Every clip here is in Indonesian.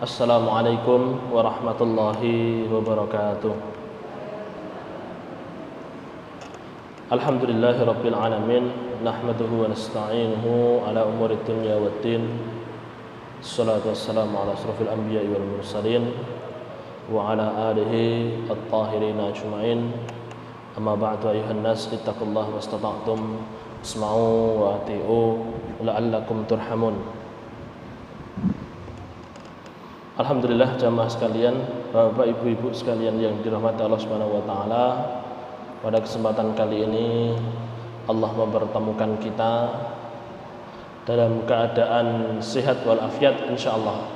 Assalamualaikum warahmatullahi wabarakatuh. Alhamdulillahi rabbil alamin, nahmaduhu wa nasta'inuhu ala umuri dunya waddin. Assalatu wassalamu ala asrafil anbiya'i wal mursalin wa ala alihi at-tahirin ajma'in. Amma ba'du, ayuhan nas, ittaqullaha mastata'tum, isma'u wa ati'u la'allakum turhamun. Alhamdulillah jamaah sekalian, Bapak Ibu sekalian yang dirahmati Allah Subhanahu wa taala. Pada kesempatan kali ini Allah mempertemukan kita dalam keadaan sehat walafiat insyaallah.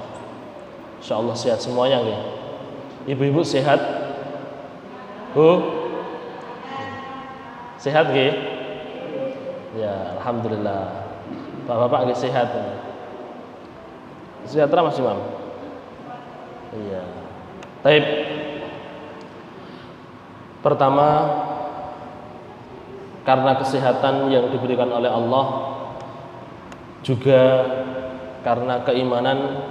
Insyaallah sehat semuanya nggih. Ibu-ibu sehat? Bu? Sehat nggih? Ya, alhamdulillah. Bapak-bapak nggih sehat. Sejahtera Mas Imam? Iya. Baik. Pertama, karena kesehatan yang diberikan oleh Allah, juga karena keimanan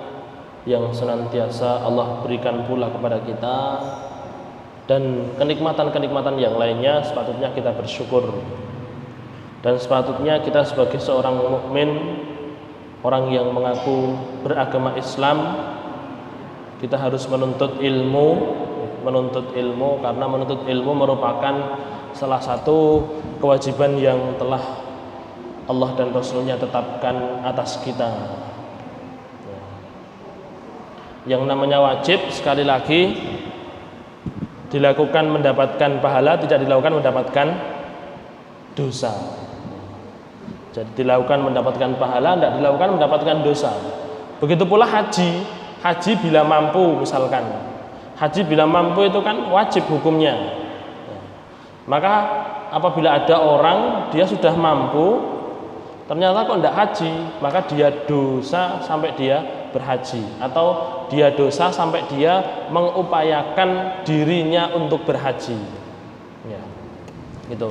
yang senantiasa Allah berikan pula kepada kita, dan kenikmatan-kenikmatan yang lainnya, sepatutnya kita bersyukur. Dan sepatutnya kita sebagai seorang mukmin, orang yang mengaku beragama Islam, kita harus menuntut ilmu karena menuntut ilmu merupakan salah satu kewajiban yang telah Allah dan Rasulnya tetapkan atas kita. Yang namanya wajib, sekali lagi, dilakukan mendapatkan pahala, tidak dilakukan mendapatkan dosa. Jadi dilakukan mendapatkan pahala, tidak dilakukan mendapatkan dosa. Begitu pula haji. Haji bila mampu, misalkan haji bila mampu itu kan wajib hukumnya. Maka apabila ada orang dia sudah mampu, ternyata kok tidak haji, maka dia dosa sampai dia berhaji, atau dia dosa sampai dia mengupayakan dirinya untuk berhaji. Ya, gitu.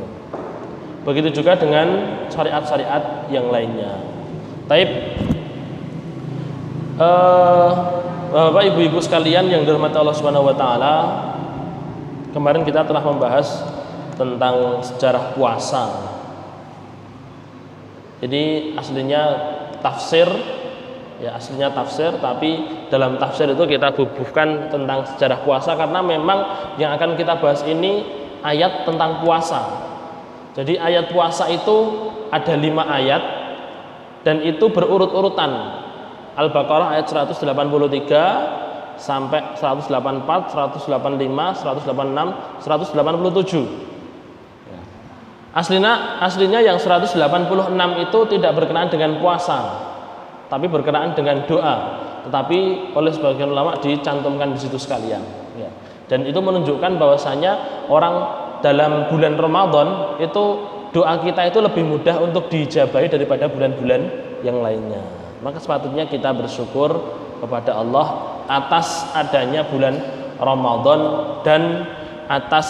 Begitu juga dengan syariat-syariat yang lainnya. Taib. Bapak ibu-ibu sekalian yang dirahmati Allah Subhanahu wa taala, kemarin kita telah membahas tentang sejarah puasa. Jadi aslinya tafsir, tapi dalam tafsir itu kita bubuhkan tentang sejarah puasa karena memang yang akan kita bahas ini ayat tentang puasa. Jadi ayat puasa itu ada 5 ayat dan itu berurut-urutan. Al-Baqarah ayat 183 sampai 184, 185, 186, 187. Aslinya yang 186 itu tidak berkenaan dengan puasa, tapi berkenaan dengan doa. Tetapi oleh sebagian ulama dicantumkan di situ sekalian. Ya. Dan itu menunjukkan bahwasanya orang dalam bulan Ramadan itu doa kita itu lebih mudah untuk diijabahi daripada bulan-bulan yang lainnya. Maka sepatutnya kita bersyukur kepada Allah atas adanya bulan Ramadan dan atas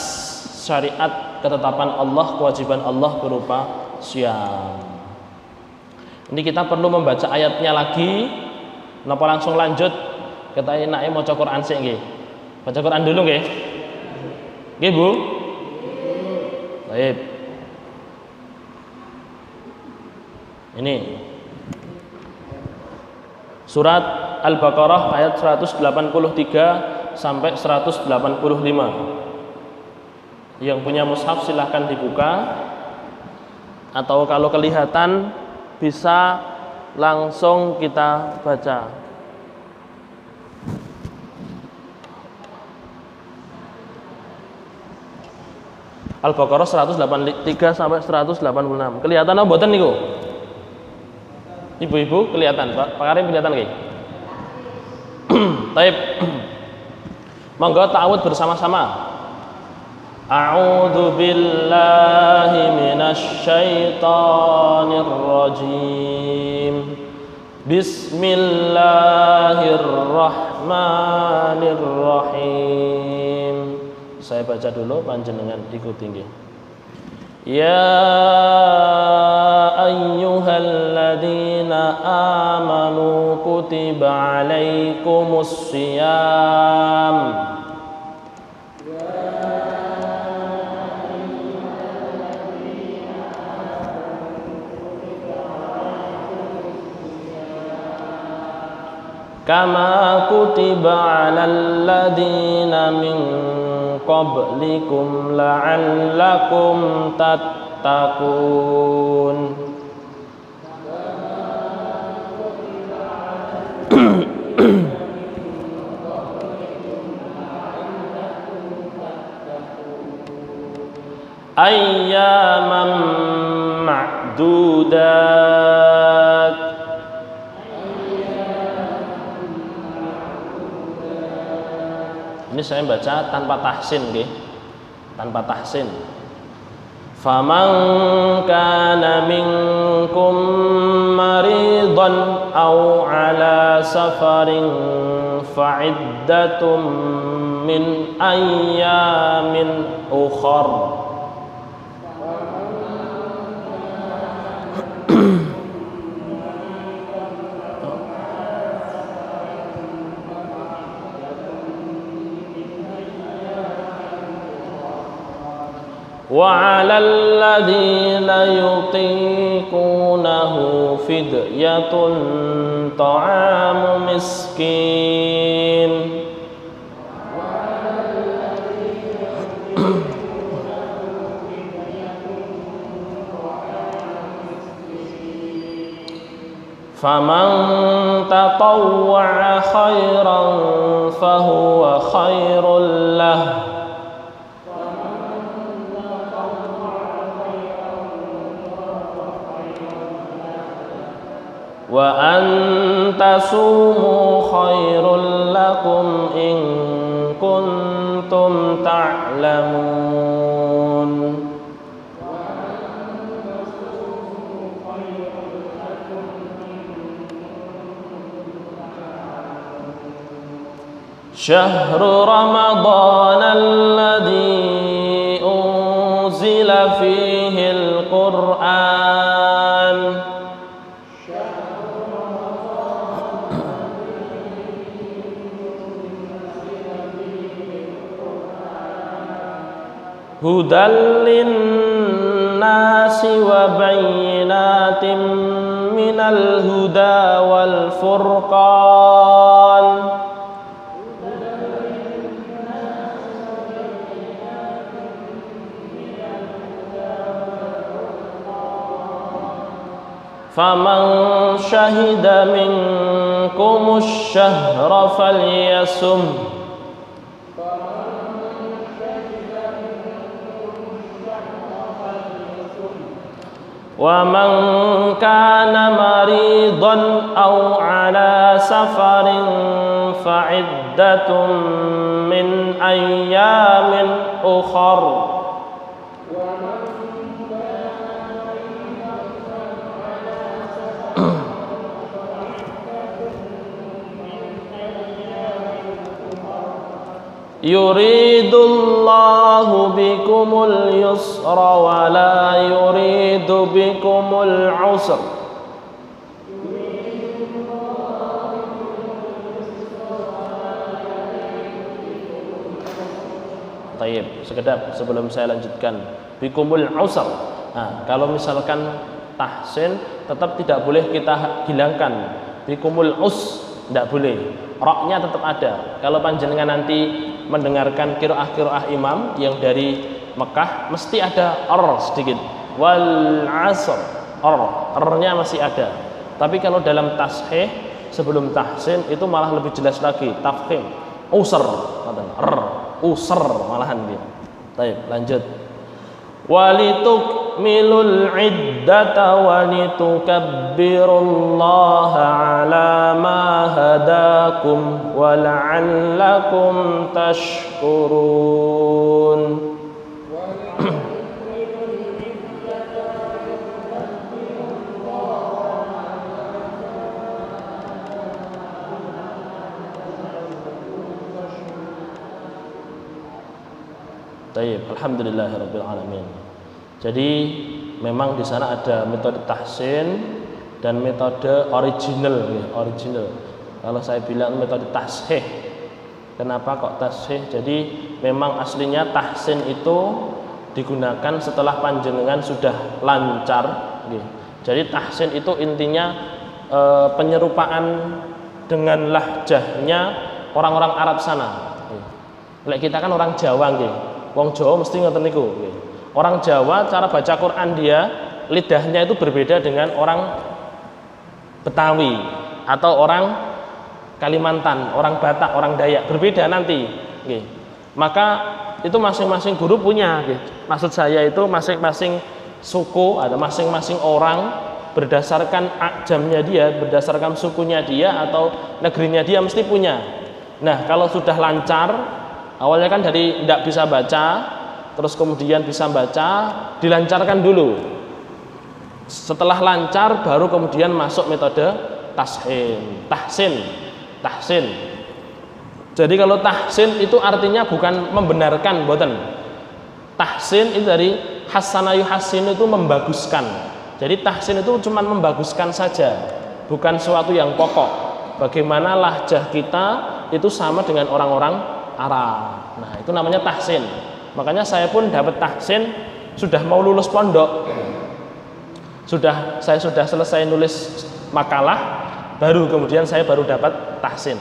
syariat ketetapan Allah, kewajiban Allah berupa syam. Ini kita perlu membaca ayatnya lagi. Napa langsung lanjut? Kita enake maca Quran sik nggih. Baca Quran dulu nggih. Nggih, Bu? Baik. Ini Surat Al-Baqarah ayat 183 sampai 185. Yang punya mushaf silahkan dibuka, atau kalau kelihatan bisa langsung kita baca. Al-Baqarah 183 sampai 186. Kelihatan apa mboten niku? Ibu-ibu kelihatan, Pak Karim kelihatan nggih? Taib. Monggo ta'awudz bersama-sama. A'udzu billahi minasy syaithanir rajim. Bismillahirrahmanirrahim. Saya baca dulu, panjenengan ikuti nggih. Ya ayyuhalladzina amanu kutiba alaikumus syiyam. Kama kutiba 'alal ladzina min qablikum la'allakum tattaqun. Ayyaman ma'dudat. Ini saya baca tanpa tahsin, nggih. Tanpa tahsin. Faman kana minkum maridan aw ala safarin fa'iddatum min ayyamin ukhar. وعلى الذين يطيقونه فدية طعام مسكين فمن تطوع خيرا فهو خير له wa antasumu khairul lakum in kuntum ta'lamun. Syahru Ramadan alladhi unzila fihi al-Qur'an hudan linnasi wa bayyinatin minal huda wal furqan. Faman syahida minkumus syahra falyasum. Wa man kana maridan aw ala safarin fa'iddatun min ayyamin ukhar. Yuridullahu bikumul yusra wa la yuridu bikumul usra. Tayyib, sekedap sebelum saya lanjutkan. Bikumul usra. Nah, kalau misalkan tahsin tetap tidak boleh kita hilangkan. Bikumul tidak boleh. Roknya tetap ada. Kalau panjenengan nanti mendengarkan qiraah imam yang dari Mekah mesti ada sedikit. Wal asr, nya masih ada. Tapi kalau dalam tashih sebelum tahsin itu malah lebih jelas lagi, tafkhim. Usr, usr malahan dia. Baik, lanjut. Walitukmilul iddata walitukabbirullaha ala ma hadakum wa la'allakum tashkurun. Baik, alhamdulillahirabbil alamin. Jadi memang di sana ada metode tahsin dan metode original, ya, original. Kalau saya bilang metode tashih, kenapa kok tashih? Jadi memang aslinya tahsin itu digunakan setelah panjenengan sudah lancar. Ya. Jadi tahsin itu intinya penyerupaan dengan lahjahnya orang-orang Arab sana. Lek kita kan orang Jawa nggih. Wong Jawa mesti ngoten niku. Orang Jawa cara baca Quran dia lidahnya itu berbeda dengan orang Betawi atau orang Kalimantan, orang Batak, orang Dayak, berbeda nanti. Maka itu masing-masing guru punya. Maksud saya itu masing-masing suku, ada masing-masing orang berdasarkan ajamnya dia, berdasarkan sukunya dia atau negerinya dia mesti punya. Nah, kalau sudah lancar, awalnya kan dari tidak bisa baca, terus kemudian bisa baca, dilancarkan dulu. Setelah lancar baru kemudian masuk metode tahsin. Jadi kalau tahsin itu artinya bukan membenarkan, boten. Tahsin itu dari hasana yuhassinu, itu membaguskan. Jadi tahsin itu cuma membaguskan saja, bukan sesuatu yang pokok. Bagaimana lahjah kita itu sama dengan orang-orang Arab. Nah, itu namanya tahsin. Makanya saya pun dapat tahsin sudah mau lulus pondok. Saya sudah selesai nulis makalah, baru kemudian saya baru dapat tahsin.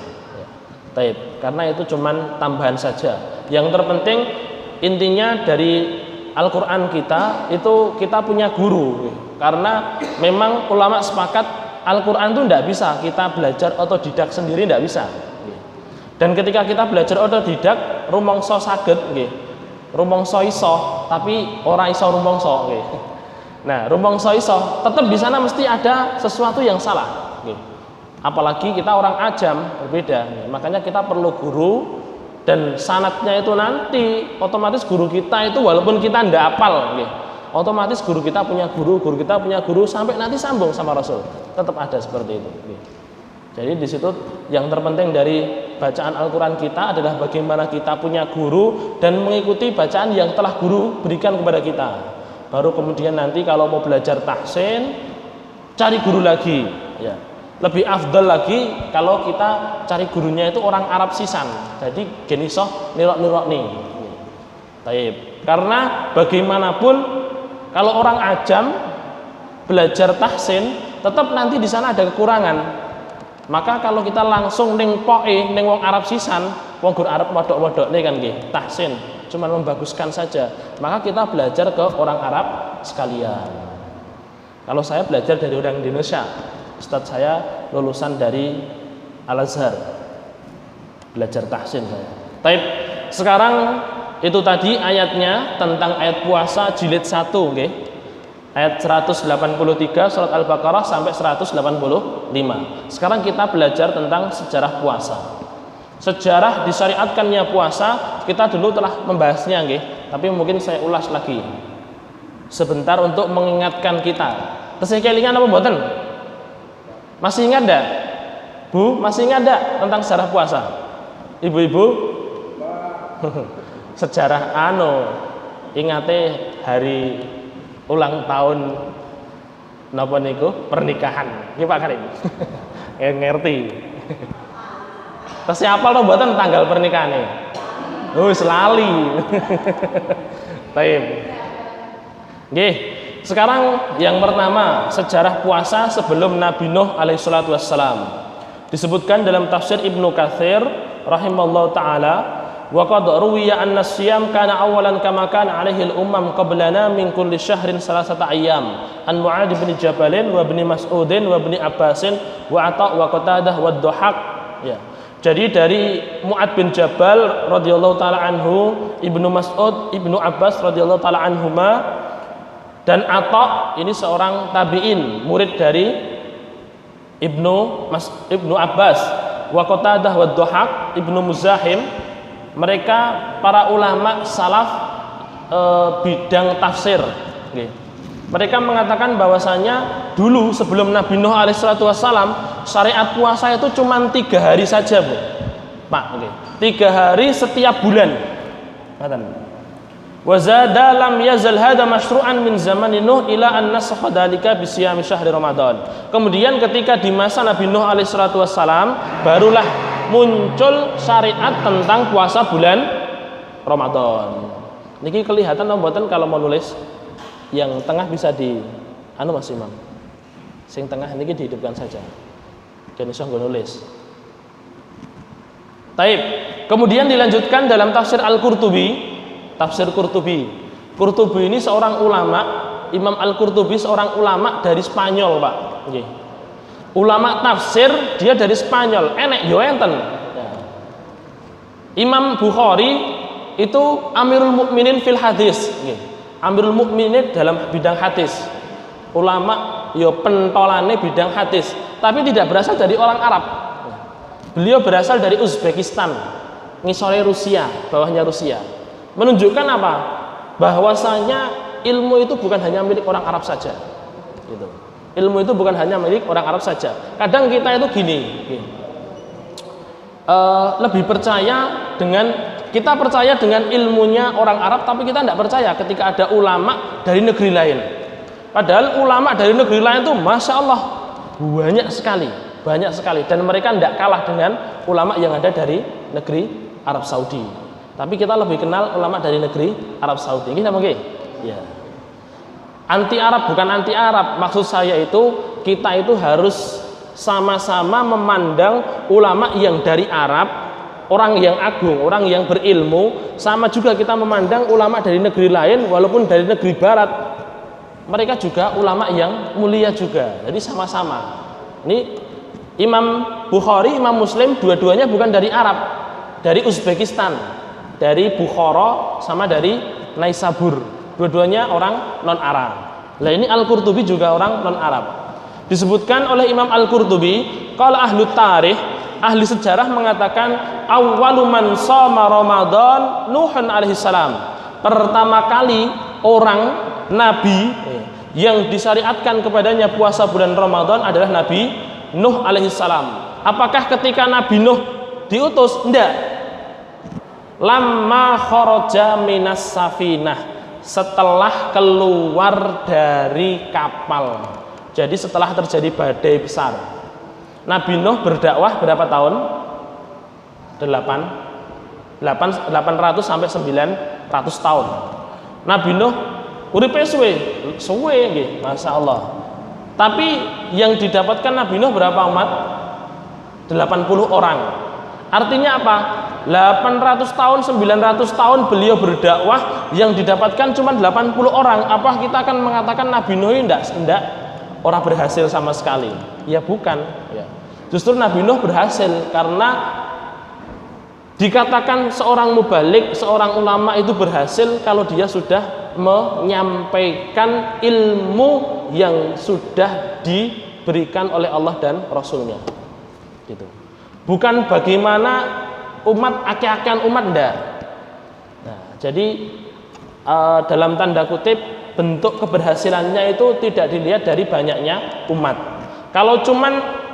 Taib. Karena itu cuman tambahan saja. Yang terpenting intinya dari Al-Quran kita itu kita punya guru. Karena memang ulama sepakat Al-Quran itu tidak bisa kita belajar otodidak sendiri, tidak bisa. Dan ketika kita belajar otodidak, rumangsa saged nggih. Rumangsa iso, tapi ora iso rumangsa nggih. Nah, rumangsa iso, tetap di sana mesti ada sesuatu yang salah nggih. Apalagi kita orang ajam, berbeda. Makanya kita perlu guru, dan sanadnya itu nanti otomatis guru kita itu walaupun kita tidak hafal nggih. Otomatis guru kita punya guru, guru kita punya guru sampai nanti sambung sama Rasul. Tetap ada seperti itu nggih. Jadi di situ yang terpenting dari bacaan Al-Quran kita adalah bagaimana kita punya guru dan mengikuti bacaan yang telah guru berikan kepada kita. Baru kemudian nanti kalau mau belajar tahsin, cari guru lagi. Ya. Lebih afdal lagi kalau kita cari gurunya itu orang Arab sisan. Jadi genisoh nirok-nirok nih. Taib. Karena bagaimanapun kalau orang ajam belajar tahsin, tetap nanti di sana ada kekurangan. Maka kalau kita langsung ning poe ning wong Arab sisan, wong guru Arab modok-modok nih kan nggih, tahsin, cuma membaguskan saja. Maka kita belajar ke orang Arab sekalian. Kalau saya belajar dari orang Indonesia, Ustadz saya lulusan dari Al-Azhar, belajar tahsin saya. Taib. Sekarang itu tadi ayatnya tentang ayat puasa jilid 1 nggih. Ayat 183 surat Al-Baqarah sampai 185. Sekarang kita belajar tentang sejarah puasa. Sejarah disyariatkannya puasa kita dulu telah membahasnya nggih, tapi mungkin saya ulas lagi sebentar untuk mengingatkan kita. Tesih kelingan apa mboten? Masih ingat enggak? Bu, masih ingat enggak tentang sejarah puasa? Ibu-ibu? Sejarah ingate hari ulang tahun napa niku pernikahan. Nggih Pak Karim. Ngerti. Terus siapa lo mboten tanggal pernikahannya? Wis lali. Baik. Nggih. Sekarang yang pertama, sejarah puasa sebelum Nabi Nuh alaihi salatu wassalam. Disebutkan dalam tafsir Ibnu Katsir rahimallahu taala, wa qad ruwiya anna as-siyam kana awalan kama kana alaihi al-ummam qablana min kulli syahrin salasata ayyam an Mu'adz bin Jabal wa bin Mas'ud wa bin Abbas wa Atha wa Qatadah wa Dhahak. Ya. Jadi dari Mu'adz bin Jabal radhiyallahu taala anhu, Ibnu Mas'ud, Ibnu Abbas radhiyallahu taala anhuma, dan Atha ini seorang tabi'in, murid dari Ibnu Abbas, wa Qatadah wa Dhahak, Ibnu Muzahim. Mereka para ulama salaf bidang tafsir. Mereka mengatakan bahwasanya dulu sebelum Nabi Nuh alaihissalatu wassalam, syariat puasa itu cuma 3 hari saja, Bu. Pak, 3 hari setiap bulan. Wa zada lam yazal hada masyru'an min zaman Nuh ila an nasakha dalika bi siyam syahri Ramadan. Kemudian ketika di masa Nabi Nuh alaihi salatu wassalam barulah muncul syariat tentang puasa bulan Ramadan. Niki kelihatan mboten kalau mau nulis yang tengah bisa di Mas Imam. Sing tengah niki dihidupkan saja. Dan iso nggo nulis. Taib. Kemudian dilanjutkan dalam tafsir Al-Qurtubi. Tafsir Qurtubi. Qurtubi ini seorang ulama, Imam Al-Qurtubi seorang ulama dari Spanyol, Pak. Nggih. Ulama tafsir dia dari Spanyol. Enek yo enten. Ya. Imam Bukhari itu Amirul Mukminin fil hadis, nggih. Amirul Mukminin dalam bidang hadis. Ulama yo pentolane bidang hadis, tapi tidak berasal dari orang Arab. Beliau berasal dari Uzbekistan, ngisore Rusia, bawahnya Rusia. Menunjukkan apa? Bahwasanya ilmu itu bukan hanya milik orang Arab saja. Gitu. Ilmu itu bukan hanya milik orang Arab saja. Kadang kita itu gini. Lebih percaya kita percaya dengan ilmunya orang Arab, tapi kita tidak percaya ketika ada ulama dari negeri lain. Padahal ulama dari negeri lain itu Masya Allah banyak sekali, dan mereka tidak kalah dengan ulama yang ada dari negeri Arab Saudi. Tapi kita lebih kenal ulama dari negeri Arab Saudi. Ini mungkin? Ya. Anti Arab bukan anti Arab. Maksud saya itu kita itu harus sama-sama memandang ulama yang dari Arab, orang yang agung, orang yang berilmu, sama juga kita memandang ulama dari negeri lain walaupun dari negeri barat. Mereka juga ulama yang mulia juga. Jadi sama-sama. Ini Imam Bukhari, Imam Muslim dua-duanya bukan dari Arab, dari Uzbekistan, dari Bukhara sama dari Naisabur. Dua-duanya orang non-Arab. Nah ini Al-Qurtubi juga orang non-Arab. Disebutkan oleh Imam Al-Qurtubi, kalau ahli tarikh, ahli sejarah mengatakan awwalu man shoma Ramadan Nuhun alaihi salam. Pertama kali orang nabi yang disyariatkan kepadanya puasa bulan Ramadan adalah Nabi Nuh alaihi salam. Apakah ketika Nabi Nuh diutus? Tidak. Lamma kharaja minas safinah, setelah keluar dari kapal. Jadi setelah terjadi badai besar. Nabi Nuh berdakwah berapa tahun? 800 sampai 900 tahun. Nabi Nuh uripe suwe nggih, Masya Allah. Tapi yang didapatkan Nabi Nuh berapa umat? 80 orang. Artinya apa? 800 tahun, 900 tahun beliau berdakwah, yang didapatkan cuma 80 orang. Apa kita akan mengatakan Nabi Nuh ini enggak orang berhasil sama sekali? Ya bukan, ya. Justru Nabi Nuh berhasil karena dikatakan seorang mubalik, seorang ulama itu berhasil kalau dia sudah menyampaikan ilmu yang sudah diberikan oleh Allah dan Rasulnya. Gitu. Bukan bagaimana umat akeh-akehan umat enggak. Nah, jadi dalam tanda kutip bentuk keberhasilannya itu tidak dilihat dari banyaknya umat. Kalau cuman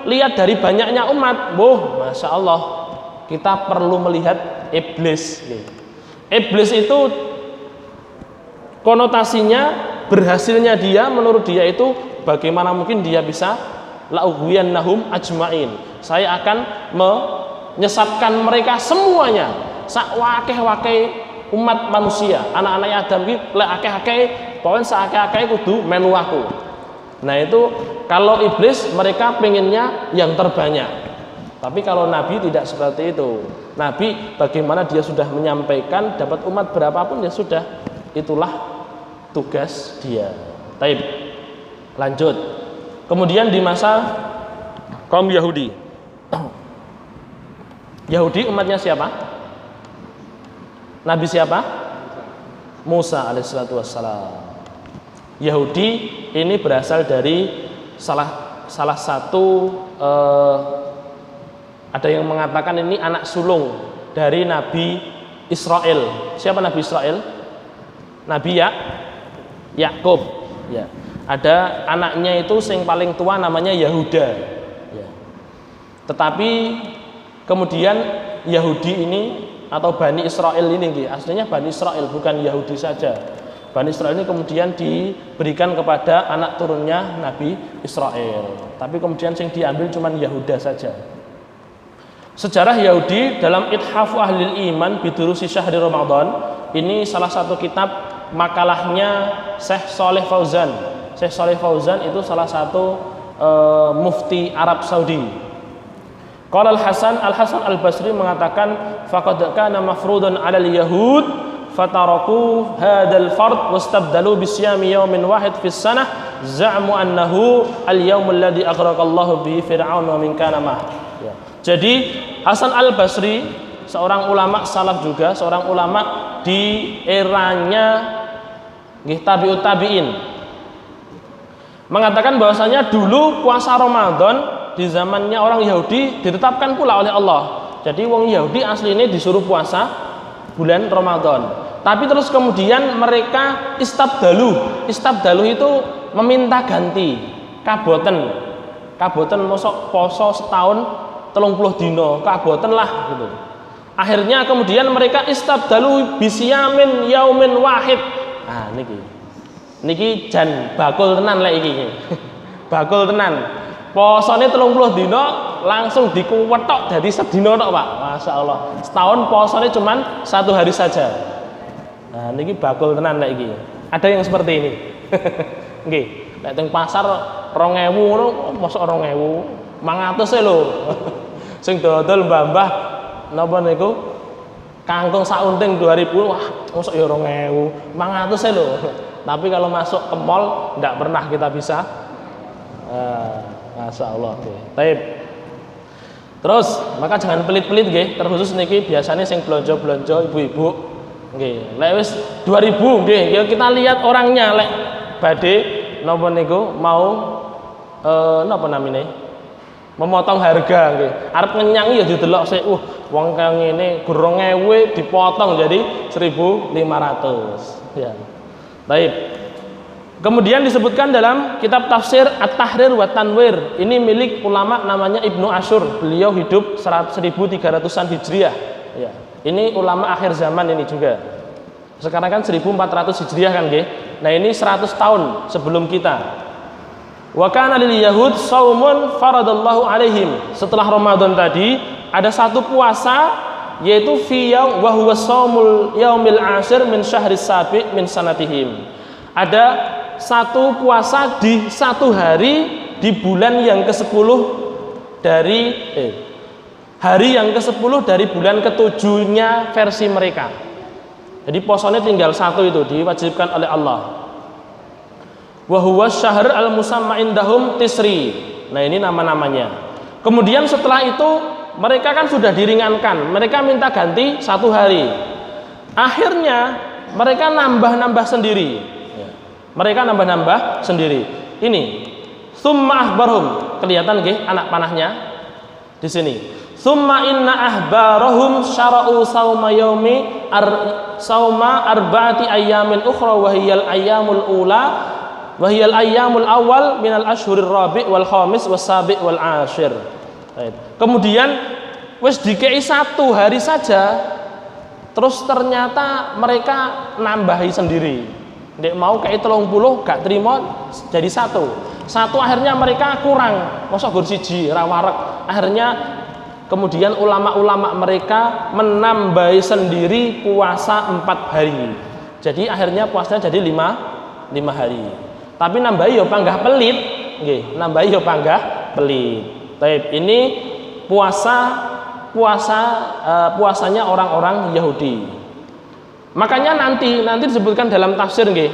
lihat dari banyaknya umat, Masya Allah, kita perlu melihat iblis. Iblis itu konotasinya berhasilnya dia, menurut dia itu bagaimana mungkin dia bisa la'ughwiyannahum ajmain. Saya akan menyesatkan mereka semuanya, sak wakeh-wakeh umat manusia, anak-anak Adam ki lek akeh-akeh, pokoknya sak akeh-akeh kudu melu aku. Nah itu kalau iblis mereka pengennya yang terbanyak. Tapi kalau Nabi tidak seperti itu. Nabi bagaimana dia sudah menyampaikan, dapat umat berapapun ya sudah, itulah tugas dia. Taib. Lanjut. Kemudian di masa kaum Yahudi. Yahudi umatnya siapa? Nabi siapa? Musa alaihissalatu wassalam. Yahudi ini berasal dari salah satu ada yang mengatakan ini anak sulung dari Nabi Israel. Siapa Nabi Israel? Nabi Yakub. Ya. Ada anaknya itu yang paling tua namanya Yahuda. Ya. Tetapi kemudian Yahudi ini atau Bani Israel ini, aslinya Bani Israel bukan Yahudi saja. Bani Israel ini kemudian diberikan kepada anak turunnya Nabi Israel. Tapi kemudian yang diambil cuma Yahuda saja. Sejarah Yahudi dalam Ithafu Ahlil Iman Bidurusi Syahri Ramadan, ini salah satu kitab makalahnya Syekh Shalih Fauzan. Syekh Shalih Fauzan itu salah satu mufti Arab Saudi. Qala Al-Hasan Al-Basri mengatakan faqad kana mafrudan 'alal yahud fataraku hadzal fard wastabdalu bisyami yawmin wahid fis sanah za'mu annahu al-yawmul ladzi aghraqallahu bihi fir'aun wa min kana ma. Ya. Jadi Hasan Al-Basri seorang ulama salaf juga, seorang ulama di eranya tabi'ut tabi'in, mengatakan bahwasanya dulu puasa Ramadan di zamannya orang Yahudi ditetapkan pula oleh Allah. Jadi wong Yahudi asli ini disuruh puasa bulan Ramadan. Tapi terus kemudian mereka istabdalu. Istabdalu itu meminta ganti. Kaboten mosok poso setahun 30 dino, kaboten lah gitu. Akhirnya kemudian mereka istabdalu bisyamin yaumin wahid. Ah niki jan bakul tenan lek iki. Bakul tenan. Posone 30 dino langsung dikuwetok dari sedina tok, Pak. Masya Allah. Setahun posone cuman 1 hari saja. Nah, niki bakul tenan lek iki. Ada yang seperti ini. Nggih, nek teng pasar 2000 ngono, mosok 2000, 500 e lho. Sing dodol mbah-mbah napa niku kangkung saunting 2000, wah mosok ya 2000, 500 e lho. Tapi kalau masuk ke mall ndak pernah kita bisa. Masya Allah. Baik. Terus maka jangan pelit-pelit nggih, terkhusus niki biasanya sing blonjo-blonjo ibu-ibu nggih. Lek wis 2000 nggih, ya kita lihat orangnya lek badhe napa niku mau napa namine? Memotong harga nggih. Arep ngenyang ya didelok sik, wong kang ngene 2000 dipotong jadi 1500. Ya. Baik. Kemudian disebutkan dalam kitab tafsir At-Tahrir wa Tanwir. Ini milik ulama namanya Ibnu Asyur. Beliau hidup 1300-an Hijriah. Ya. Ini ulama akhir zaman ini juga. Sekarang kan 1400 Hijriah kan nggih. Nah, ini 100 tahun sebelum kita. Wa kana lil yahud shaumun faradallahu alaihim. Setelah Ramadan tadi ada satu puasa yaitu fi yaum wa huwa shaumul yaumil ashir min syahris sabi' min sanatihim. Ada satu puasa di 1 hari di bulan yang ke-10 dari hari yang ke-10 dari bulan ke-7-nya versi mereka. Jadi puasanya tinggal 1 itu diwajibkan oleh Allah. Wa huwa syahr al-musamma indahum tisri. Nah, ini nama-namanya. Kemudian setelah itu mereka kan sudah diringankan. Mereka minta ganti 1 hari. Akhirnya mereka nambah-nambah sendiri. Mereka nambah-nambah sendiri. Ini summa ahbarhum, kelihatan nggih anak panahnya di sini. Summa inna ahbarahum syara'u sauma yaumi sauma arba'ati ayyamin ukhra wa hiyal ayyamul ula wa hiyal ayyamul awal minal ashhurir rabi' wal khamis was sabi' wal ashir. Kemudian wis dikei 1 hari saja, terus ternyata mereka nambahi sendiri. Dek mau kayak 30 gak terima jadi 1 akhirnya mereka kurang, masa gur siji ra wareg. Akhirnya kemudian ulama-ulama mereka menambahi sendiri puasa 4 hari. Jadi akhirnya puasanya jadi 5 hari. Tapi nambahi ya panggah pelit nggih, nambahi ya panggah pelit. Baik, ini puasanya orang-orang Yahudi. Makanya nanti disebutkan dalam tafsir nggih.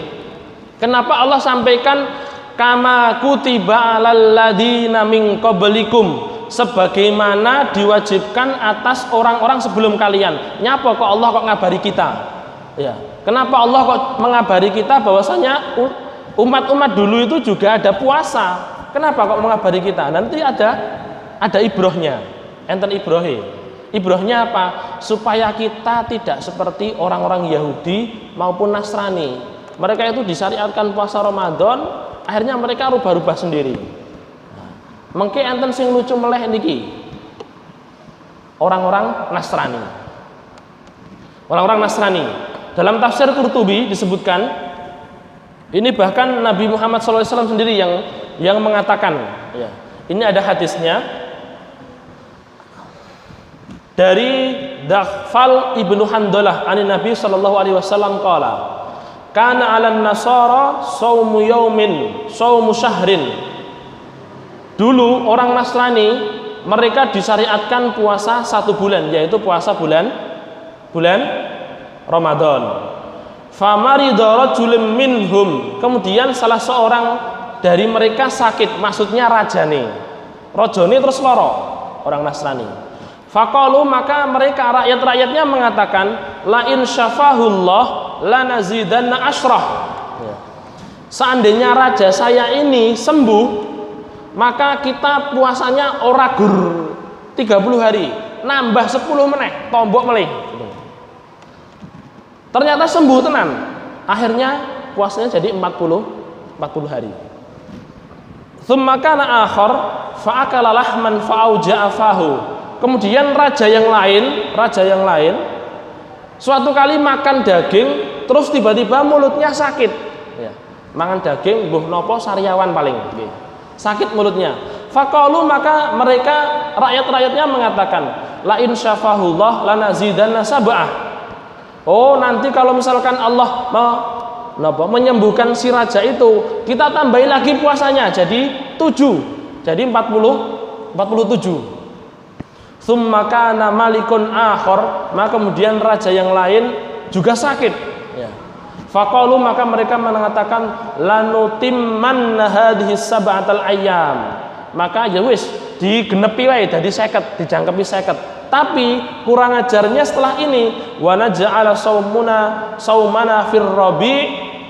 Kenapa Allah sampaikan kama kutiba alal ladina min qablikum, sebagaimana diwajibkan atas orang-orang sebelum kalian. Nyapa kok Allah kok ngabari kita? Ya. Kenapa Allah kok mengabari kita bahwasanya umat-umat dulu itu juga ada puasa? Kenapa kok mengabari kita? Nanti ada ibrohnya. Enten ibrohe. Ibrohnya apa? Supaya kita tidak seperti orang-orang Yahudi maupun Nasrani. Mereka itu disyariatkan puasa Ramadan, akhirnya mereka rubah-rubah sendiri. Mengke enten sing lucu meleh niki. Orang-orang Nasrani. orang-orang Nasrani. Dalam tafsir Qurtubi disebutkan, ini bahkan Nabi Muhammad SAW sendiri yang mengatakan, ya, ini ada hadisnya dari Dakhfal ibnu Handalah ani Nabi SAW qala kana 'alan nasara shaumu yaumin shaumu syahrin. Dulu orang Nasrani mereka disyariatkan puasa 1 bulan, yaitu puasa bulan Ramadan. Famarida rajulun minhum, kemudian salah seorang dari mereka sakit, maksudnya rajane terus loro, orang Nasrani. Faqalu, maka mereka rakyat-rakyatnya mengatakan, la in syafahullah lanazidanna asyrah. Seandainya raja saya ini sembuh, maka kita puasanya ora gur 30 hari, nambah 10 meneh, tombok melih. Ternyata sembuh tenan. Akhirnya puasanya jadi 40 hari. Tsumma kana akhar fa akala lahman fa auja'a fahu. Kemudian raja yang lain suatu kali makan daging, terus tiba-tiba mulutnya sakit. Ya. Mangan daging mbuh napa sariawan paling nggih. Sakit mulutnya. Faqalu, maka mereka rakyat-rakyatnya mengatakan, la in syafahullah lanazidanna sab'ah. Oh, nanti kalau misalkan Allah menyembuhkan si raja itu, kita tambahin lagi puasanya jadi 7. Jadi 47. Tsumma kana malikun akhar, maka kemudian raja yang lain juga sakit. Ya. Faqalu, maka mereka mengatakan lanutimmanna hadhihi sab'atal ayyam. Maka ya wis digenepi wae dadi 50, dijangkepi 50. Tapi kurang ajarnya setelah ini, wa naj'ala saumana fir rabi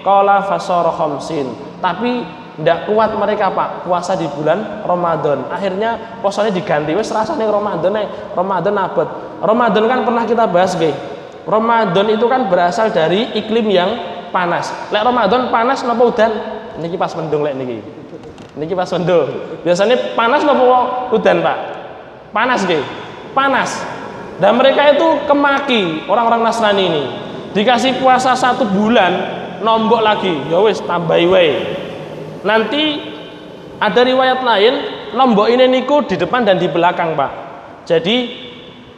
qala fasara khamsin. Tapi ndak kuat mereka Pak puasa di bulan Ramadan. Akhirnya puasanya diganti, wis rasane Ramadan abad. Ramadan kan pernah kita bahas nggih. Ramadan itu kan berasal dari iklim yang panas. Lek Ramadan panas napa udan? Niki pas mendung lek niki. Niki pas mendung. Biasanya panas napa udan, Pak? Panas nggih. Panas. Dan mereka itu kemaki, orang-orang Nasrani ini dikasih puasa 1 bulan, nombok lagi, ya wis tambahi wae. Nanti ada riwayat lain, nombok ini niku di depan dan di belakang, Pak. Jadi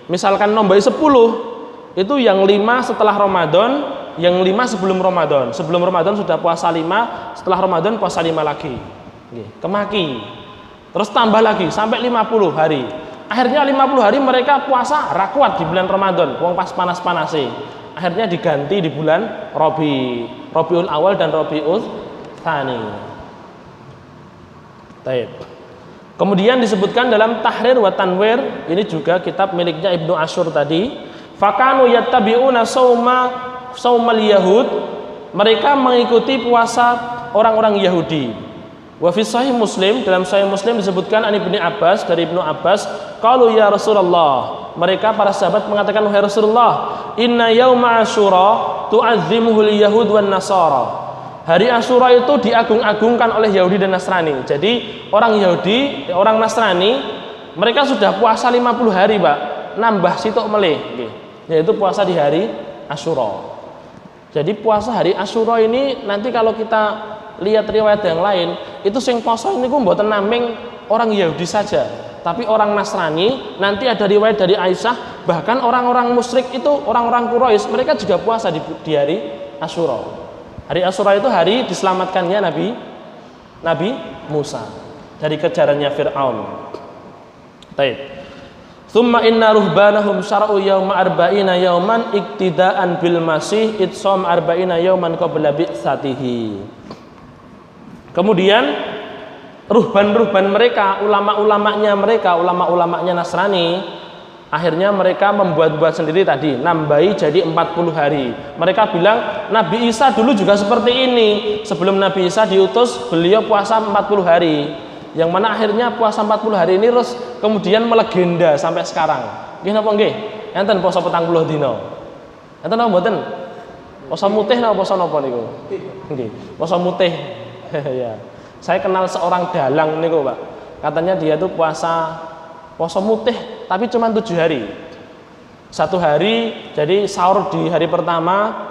misalkan nombok 10 itu yang 5 setelah Ramadan, yang 5 sebelum Ramadan. Sebelum Ramadan sudah puasa 5, setelah Ramadan puasa 5 lagi. Kemaki. Terus tambah lagi sampai 50 hari. Akhirnya 50 hari mereka puasa rakuat di bulan Ramadan, wong pas panas-panase. Akhirnya diganti di bulan Rabiul Awal dan Rabiul Tsani. Taib. Kemudian disebutkan dalam Tahrir wa Tanwir, ini juga kitab miliknya Ibnu Asyur tadi, fakanu yattabi'una saumal yahud, mereka mengikuti puasa orang-orang Yahudi. Wa fi sahih Muslim, dalam sahih Muslim disebutkan an Ibnu Abbas, dari Ibnu Abbas, qalu ya Rasulullah, mereka para sahabat mengatakan, wahai Rasulullah, inna yauma Asyura tu'azzimuhul yahud wan nasara. Hari Asyura itu diagung-agungkan oleh Yahudi dan Nasrani. Jadi orang Yahudi, orang Nasrani, mereka sudah puasa 50 hari, Pak. Nambah sitok melih, yaitu puasa di hari Asyura. Jadi puasa hari Asyura ini nanti kalau kita lihat riwayat yang lain, itu sing poso niku mboten naming orang Yahudi saja, tapi orang Nasrani. Nanti ada riwayat dari Aisyah, bahkan orang-orang musyrik itu, orang-orang Quraisy, mereka juga puasa di hari Asyura. Hari Asyura itu hari diselamatkannya Nabi Musa dari kejarannya Fir'aun. Taib. Tsumma inna ruhbanahum syara'u yawma arba'ina yawman iktidaan bil masih itsam arba'ina yawman qabla bi'tsatihi. Kemudian ruhban-ruhban mereka, ulama-ulamanya Nasrani, akhirnya mereka membuat-buat sendiri tadi, nambahi jadi 40 hari. Mereka bilang Nabi Isa dulu juga seperti ini. Sebelum Nabi Isa diutus, beliau puasa 40 hari. Yang mana akhirnya puasa 40 hari ini terus kemudian melegenda sampai sekarang. Nggih napa nggih? Enten puasa 40 dina. Enten napa mboten? Puasa mutih napa puasa napa niku? Nggih, puasa mutih. Ya. Saya kenal seorang dalang niku, Pak. Katanya dia tuh puasa mutih tapi cuma 7 hari. Satu hari, jadi sahur di hari pertama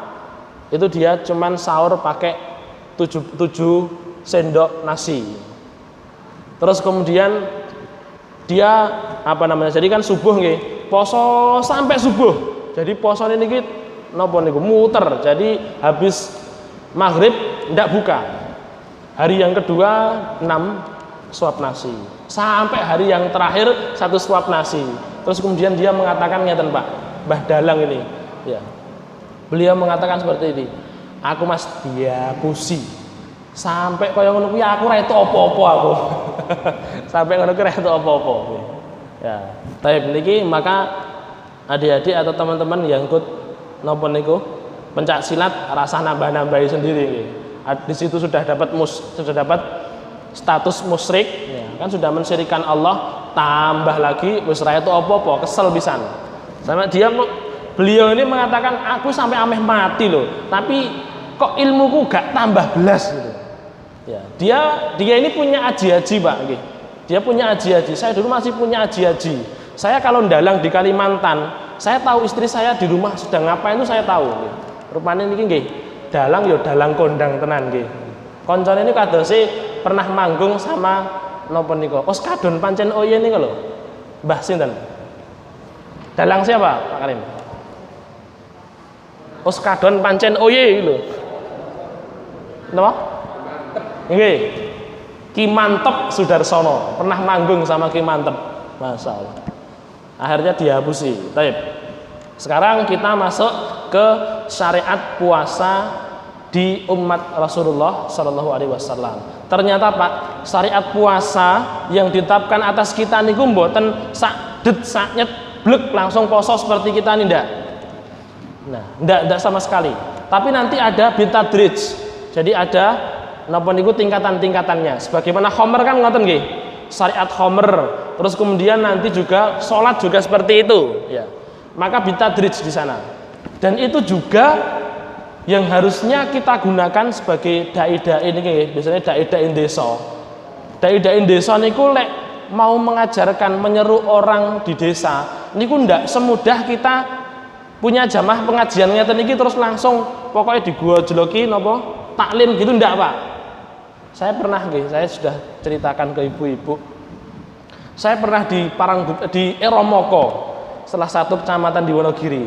itu dia cuman sahur pakai 7 sendok nasi. Terus kemudian dia jadi kan subuh nggih, poso sampai subuh. Jadi poso niki napa niku muter. Jadi habis maghrib ndak buka. Hari yang kedua 6 suap nasi. Sampai hari yang terakhir 1 suap nasi. Terus kemudian dia mengatakan ngeten Pak, Mbah Dalang ini, ya. Beliau mengatakan seperti ini, aku Mas diapusi. Sampai kaya ngono kuwi aku ora etu apa-apa aku. Sampai ngono kuwi ora etu apa-apa. Ya. Taib niki maka adik-adik atau teman-teman yang ikut napa niku pencak silat rasa nambah-nambahi sendiri nggih. Di situ sudah dapat status musyrik, ya, kan sudah mensyirikan Allah, tambah lagi wis ra etu apa-apa, kesel pisan. Sama beliau ini mengatakan aku sampai ameh mati loh, tapi kok ilmuku gak tambah belas gitu. Ya, dia ini punya aji-aji Pak, gitu. Dia punya aji-aji. Saya dulu masih punya aji-aji. Saya kalau ndalang di Kalimantan, saya tahu istri saya di rumah sedang ngapain itu saya tahu. Gitu. Rupanya ini nggih, dalang yo dalang kondang tenan nggih. Koncone ini kadose pernah manggung sama napa niku? Oskadon pancen oye niku lho. Mbah sinten? Dalang siapa, Pak Karim? Oskadon pancen oye lho. Napa? Nggih. Ki Mantep Sudarsono pernah manggung sama Ki Mantep. Masya Allah. Akhirnya dihapusi. Baik. Sekarang kita masuk ke syariat puasa di umat Rasulullah Shallallahu Alaihi Wasallam. Ternyata Pak, syariat puasa yang ditetapkan atas kita niku mboten sak det sak nyet blek langsung poso seperti kita nih ndak. Nah, ndak sama sekali. Tapi nanti ada bitadrij. Jadi ada napa niku tingkatan-tingkatannya. Sebagaimana khomer kan ngoten nggih. Syariat khomer. Terus kemudian nanti juga salat juga seperti itu, ya. Maka bitadrij di sana. Dan itu juga yang harusnya kita gunakan sebagai dai-dai ini, biasanya dai-dai desa. Dai-dai desa niku lek mau mengajarkan, menyeru orang di desa, niku ndak semudah kita punya jamaah pengajian ngeten niki terus langsung pokoknya digojloki napa taklim gitu, ndak Pak. Saya pernah saya sudah ceritakan ke ibu-ibu. Saya pernah di Eromoko, salah satu kecamatan di Wonogiri.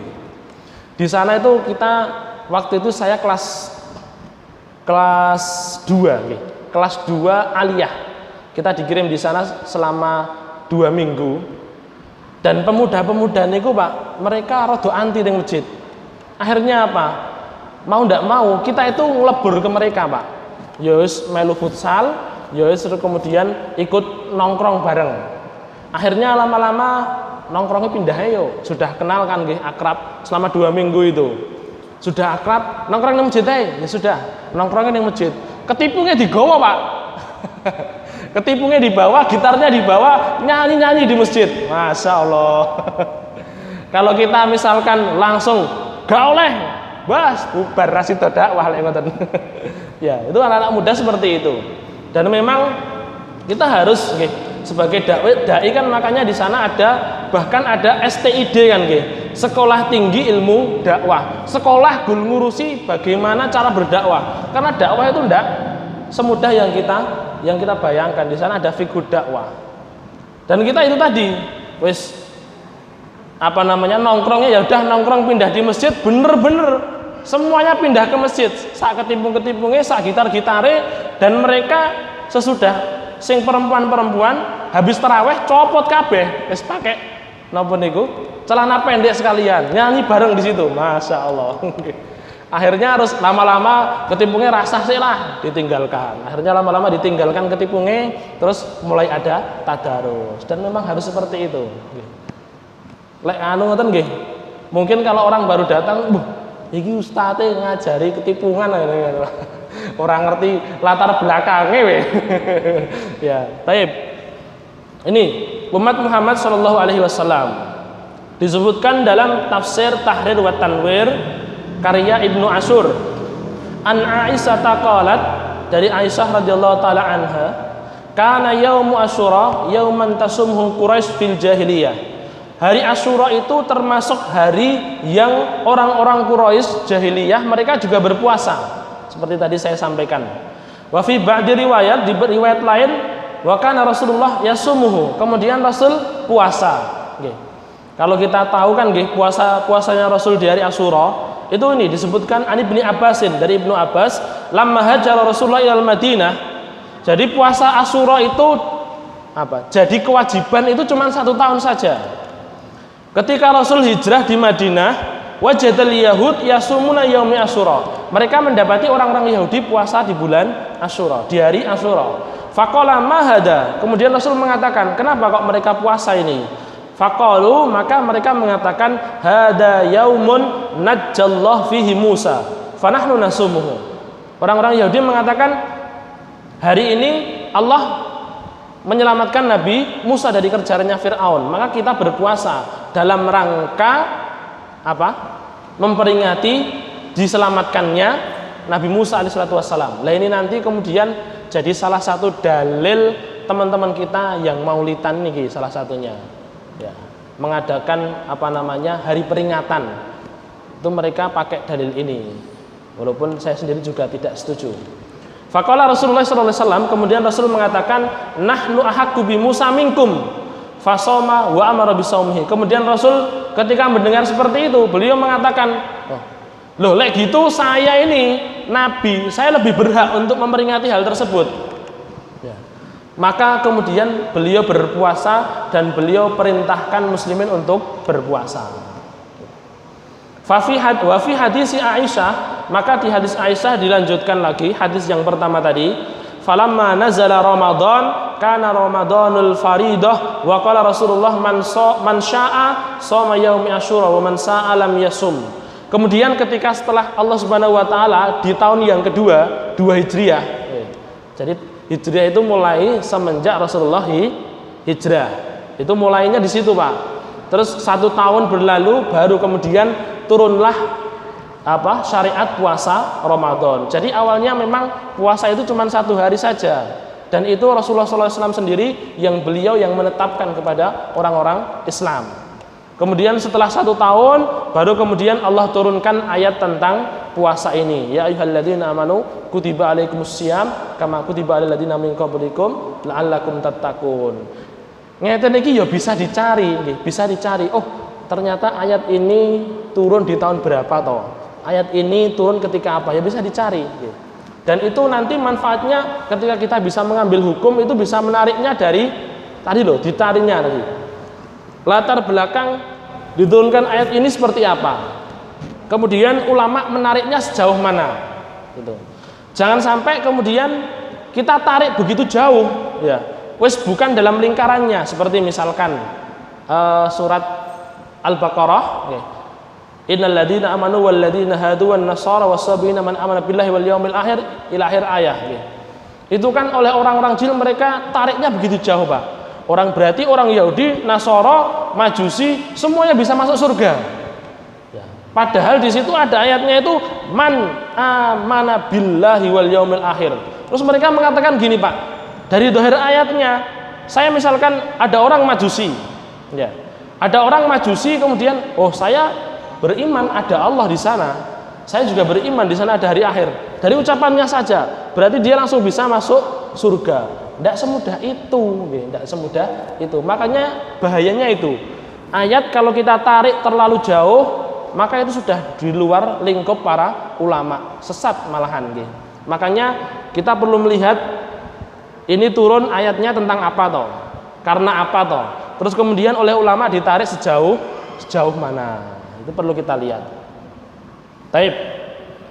Di sana itu kita waktu itu saya kelas 2 aliyah. Kita dikirim di sana selama 2 minggu. Dan pemuda-pemuda niku Pak, mereka rada anti ning masjid. Akhirnya apa? Mau ndak mau kita itu nglebur ke mereka Pak. Ya wis melu futsal, ya wis kemudian ikut nongkrong bareng. Akhirnya lama-lama nongkrongnya pindah yo. Sudah kenal kan nggih, akrab selama 2 minggu itu. Sudah akrab, nongkrong di masjid ya sudah, nongkrongnya di masjid. Ketipungnya digawa Pak. Ketipungnya dibawa, gitarnya dibawa, nyanyi-nyanyi di masjid. Masya Allah. Kalau kita misalkan langsung gak oleh, bas bubar rasito dakwah ngoten. Ya, itu anak-anak muda seperti itu. Dan memang kita harus sebagai dai kan, makanya di sana bahkan ada STID kan Sekolah Tinggi Ilmu Dakwah. Sekolah gul ngurusi bagaimana cara berdakwah. Karena dakwah itu ndak semudah yang kita bayangkan. Di sana ada fiqh dakwah. Dan kita itu tadi wis nongkrongnya ya udah nongkrong pindah di masjid, bener-bener semuanya pindah ke masjid. Sak ketipung-ketipungnya, sak gitar-gitare, dan mereka sesudah sing perempuan-perempuan habis taraweh copot kabeh, wis pakai napa niku celana pendek sekalian, nyanyi bareng di situ. Masya Allah. Akhirnya harus lama-lama ketipungnya rasa sih lah ditinggalkan. Akhirnya lama-lama ditinggalkan ketipungnya, terus mulai ada tadarus. Dan memang harus seperti itu. Lek ngoten nggih. Mungkin kalau orang baru datang, iki ustadze ngajari ketipungan orang ngerti latar belakangnya ya, taib. Ini umat Muhammad Shallallahu Alaihi Wasallam disebutkan dalam tafsir Tahrir wa Tanwir karya Ibnu Ashur. An Aisyah taqalat, dari Aisyah radhiyallahu taala anha, kana yaumu Asyura yauman tasumhu Quraisy fil jahiliyah. Hari Asyura itu termasuk hari yang orang-orang Quraisy jahiliyah mereka juga berpuasa. Seperti tadi saya sampaikan. Wa fi ba'di riwayat, di riwayat lain, wa kana Rasulullah yasumuhu. Kemudian Rasul puasa. Nggih. Kalau kita tahu kan nggih puasanya Rasul di hari Asyura, itu ini disebutkan an Ibnu Abbasin, dari Ibnu Abbas, lamma hajara Rasulullah ilal Madinah. Jadi puasa Asyura itu apa? Jadi kewajiban itu cuma 1 tahun saja. Ketika Rasul hijrah di Madinah, wajadal Yahud yasumuna yaumi Asyura. Mereka mendapati orang-orang Yahudi puasa di bulan Asyura, di hari Asyura. Faqala ma hada. Kemudian Rasul mengatakan, kenapa kok mereka puasa ini? Faqalu, maka mereka mengatakan, hada yaumun najjallahu fihi Musa, fanahnu nasumuhu. Orang-orang Yahudi mengatakan, hari ini Allah menyelamatkan Nabi Musa dari kejarannya Fir'aun, maka kita berpuasa dalam rangka apa? Memperingati diselamatkannya Nabi Musa alaihissalam. Lah ini nanti kemudian jadi salah satu dalil teman-teman kita yang maulidan nih, salah satunya ya, mengadakan apa namanya hari peringatan. Itu mereka pakai dalil ini, walaupun saya sendiri juga tidak setuju. Faqala Rasulullah SAW, kemudian Rasul mengatakan, nahnu ahaqqu bi Musa minkum, fasoma wa amara bisaumihi. Kemudian Rasul ketika mendengar seperti itu, beliau mengatakan, loh, lek gitu saya ini Nabi, saya lebih berhak untuk memperingati hal tersebut. Ya. Maka kemudian beliau berpuasa dan beliau perintahkan muslimin untuk berpuasa. Wa fi hadis Aisyah, maka di hadis Aisyah dilanjutkan lagi hadis yang pertama tadi, falamma nazala Ramadan kana Ramadanul faridah wa qala Rasulullah man syaa shoma yaumi Asyura wa man syaa lam yasum. Kemudian ketika setelah Allah Subhanahu wa taala di tahun yang kedua, 2 Hijriah. Jadi Hijriah itu mulai semenjak Rasulullah hijrah. Itu mulainya di situ, Pak. Terus 1 tahun berlalu baru kemudian turunlah apa syariat puasa Ramadan. Jadi awalnya memang puasa itu cuma 1 hari saja, dan itu Rasulullah SAW sendiri yang beliau yang menetapkan kepada orang-orang Islam. Kemudian setelah 1 tahun baru kemudian Allah turunkan ayat tentang puasa ini. Ya ayyuhalladzina amanu kutiba alaikumusiyam kama kutiba alal ladzina min qablikum la'allakum tattaqun. Ngeten iki ya bisa dicari, nggih, bisa dicari. Oh, ternyata ayat ini turun di tahun berapa toh? Ayat ini turun ketika apa? Ya bisa dicari. Dan itu nanti manfaatnya ketika kita bisa mengambil hukum itu bisa menariknya dari tadi loh, ditarinya tadi. Latar belakang diturunkan ayat ini seperti apa? Kemudian ulama menariknya sejauh mana? Gitu. Jangan sampai kemudian kita tarik begitu jauh, ya. Wes bukan dalam lingkarannya, seperti misalkan surat Al-Baqarah, okay. Innal ladzina amanu wal ladzina hadu wan nasara was-sabiina man amana billahi wal yaumil akhir ila akhir ayat. Okay. Itu kan oleh orang-orang jin mereka tariknya begitu jauh, Pak. Berarti orang Yahudi, Nasara, Majusi semuanya bisa masuk surga. Ya. Padahal di situ ada ayatnya itu man amana billahi wal yaumil akhir. Terus mereka mengatakan gini, Pak. Dari dohir ayatnya, saya misalkan ada orang Majusi, ya. Ada orang Majusi kemudian, oh saya beriman ada Allah di sana, saya juga beriman di sana ada hari akhir. Dari ucapannya saja, berarti dia langsung bisa masuk surga. Tidak semudah itu, tidak semudah itu. Makanya bahayanya itu. Ayat kalau kita tarik terlalu jauh, maka itu sudah di luar lingkup para ulama, sesat malahan. Makanya kita perlu melihat ini turun ayatnya tentang apa toh? Karena apa toh? Terus kemudian oleh ulama ditarik sejauh mana? Itu perlu kita lihat. Taib.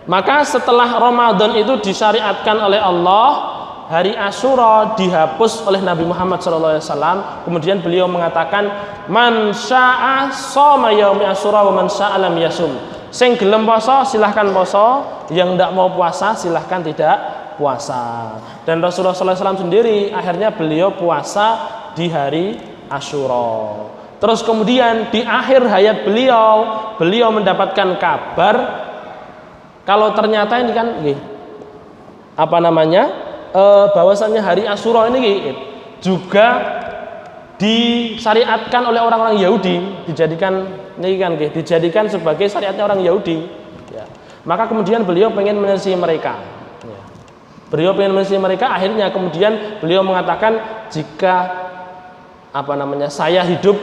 Maka setelah Ramadan itu disyariatkan oleh Allah, hari Asyura dihapus oleh Nabi Muhammad SAW. Kemudian beliau mengatakan, man syaa shoma yaumi Asyura wa man syaa lam yasum. Sing gelem poso silahkan poso, yang tidak mau puasa silahkan tidak puasa. Dan Rasulullah SAW sendiri akhirnya beliau puasa di hari Asyura. Terus kemudian di akhir hayat beliau mendapatkan kabar kalau ternyata ini kan bahwasannya hari Asyura ini juga disyariatkan oleh orang-orang Yahudi, dijadikan sebagai syariatnya orang Yahudi, ya. Maka kemudian beliau pengen menyelesaikan mereka, ya. Beliau pengen menyelesaikan mereka, akhirnya kemudian beliau mengatakan, jika saya hidup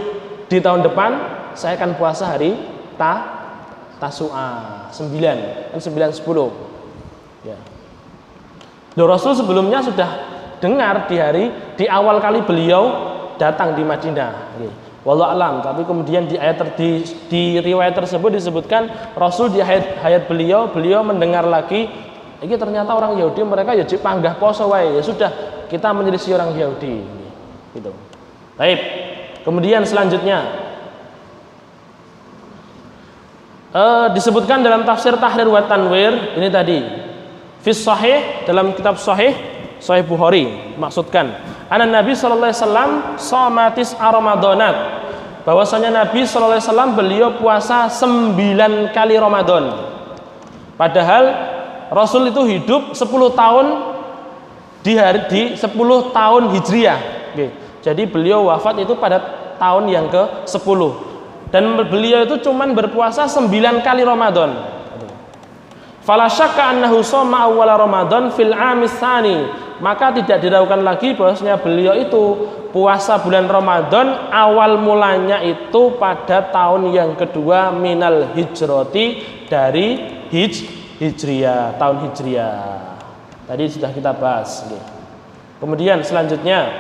di tahun depan, saya akan puasa hari Tasu'a 9 dan 9 10, ya. Rasul sebelumnya sudah dengar di awal kali beliau datang di Madinah. Wallahu alam. Tapi kemudian di riwayat tersebut disebutkan Rasul di hayat beliau mendengar lagi, ini ternyata orang Yahudi mereka ya panggah poso wae. Ya sudah, kita menyelisih orang Yahudi. Gitu. Baik. Kemudian selanjutnya disebutkan dalam tafsir Tahrir wa Tanwir ini tadi. Fis Sahih, dalam kitab Sahih Bukhari, maksudkan Nabi sallallahu alaihi wasallam shamatis Ramadanat, bahwasanya Nabi sallallahu alaihi wasallam beliau puasa 9 kali Ramadan. Padahal Rasul itu hidup 10 tahun di 10 tahun Hijriah. Jadi beliau wafat itu pada tahun yang ke-10. Dan beliau itu cuman berpuasa 9 kali Ramadan. Fala syakka annahu shoma awwal Ramadan fil 'amis tsani. Maka tidak diragukan lagi bahwasanya beliau itu puasa bulan Ramadan awal mulanya itu pada tahun yang kedua minal hijrati, dari hijriyah, tahun hijriyah. Tadi sudah kita bahas. Kemudian selanjutnya,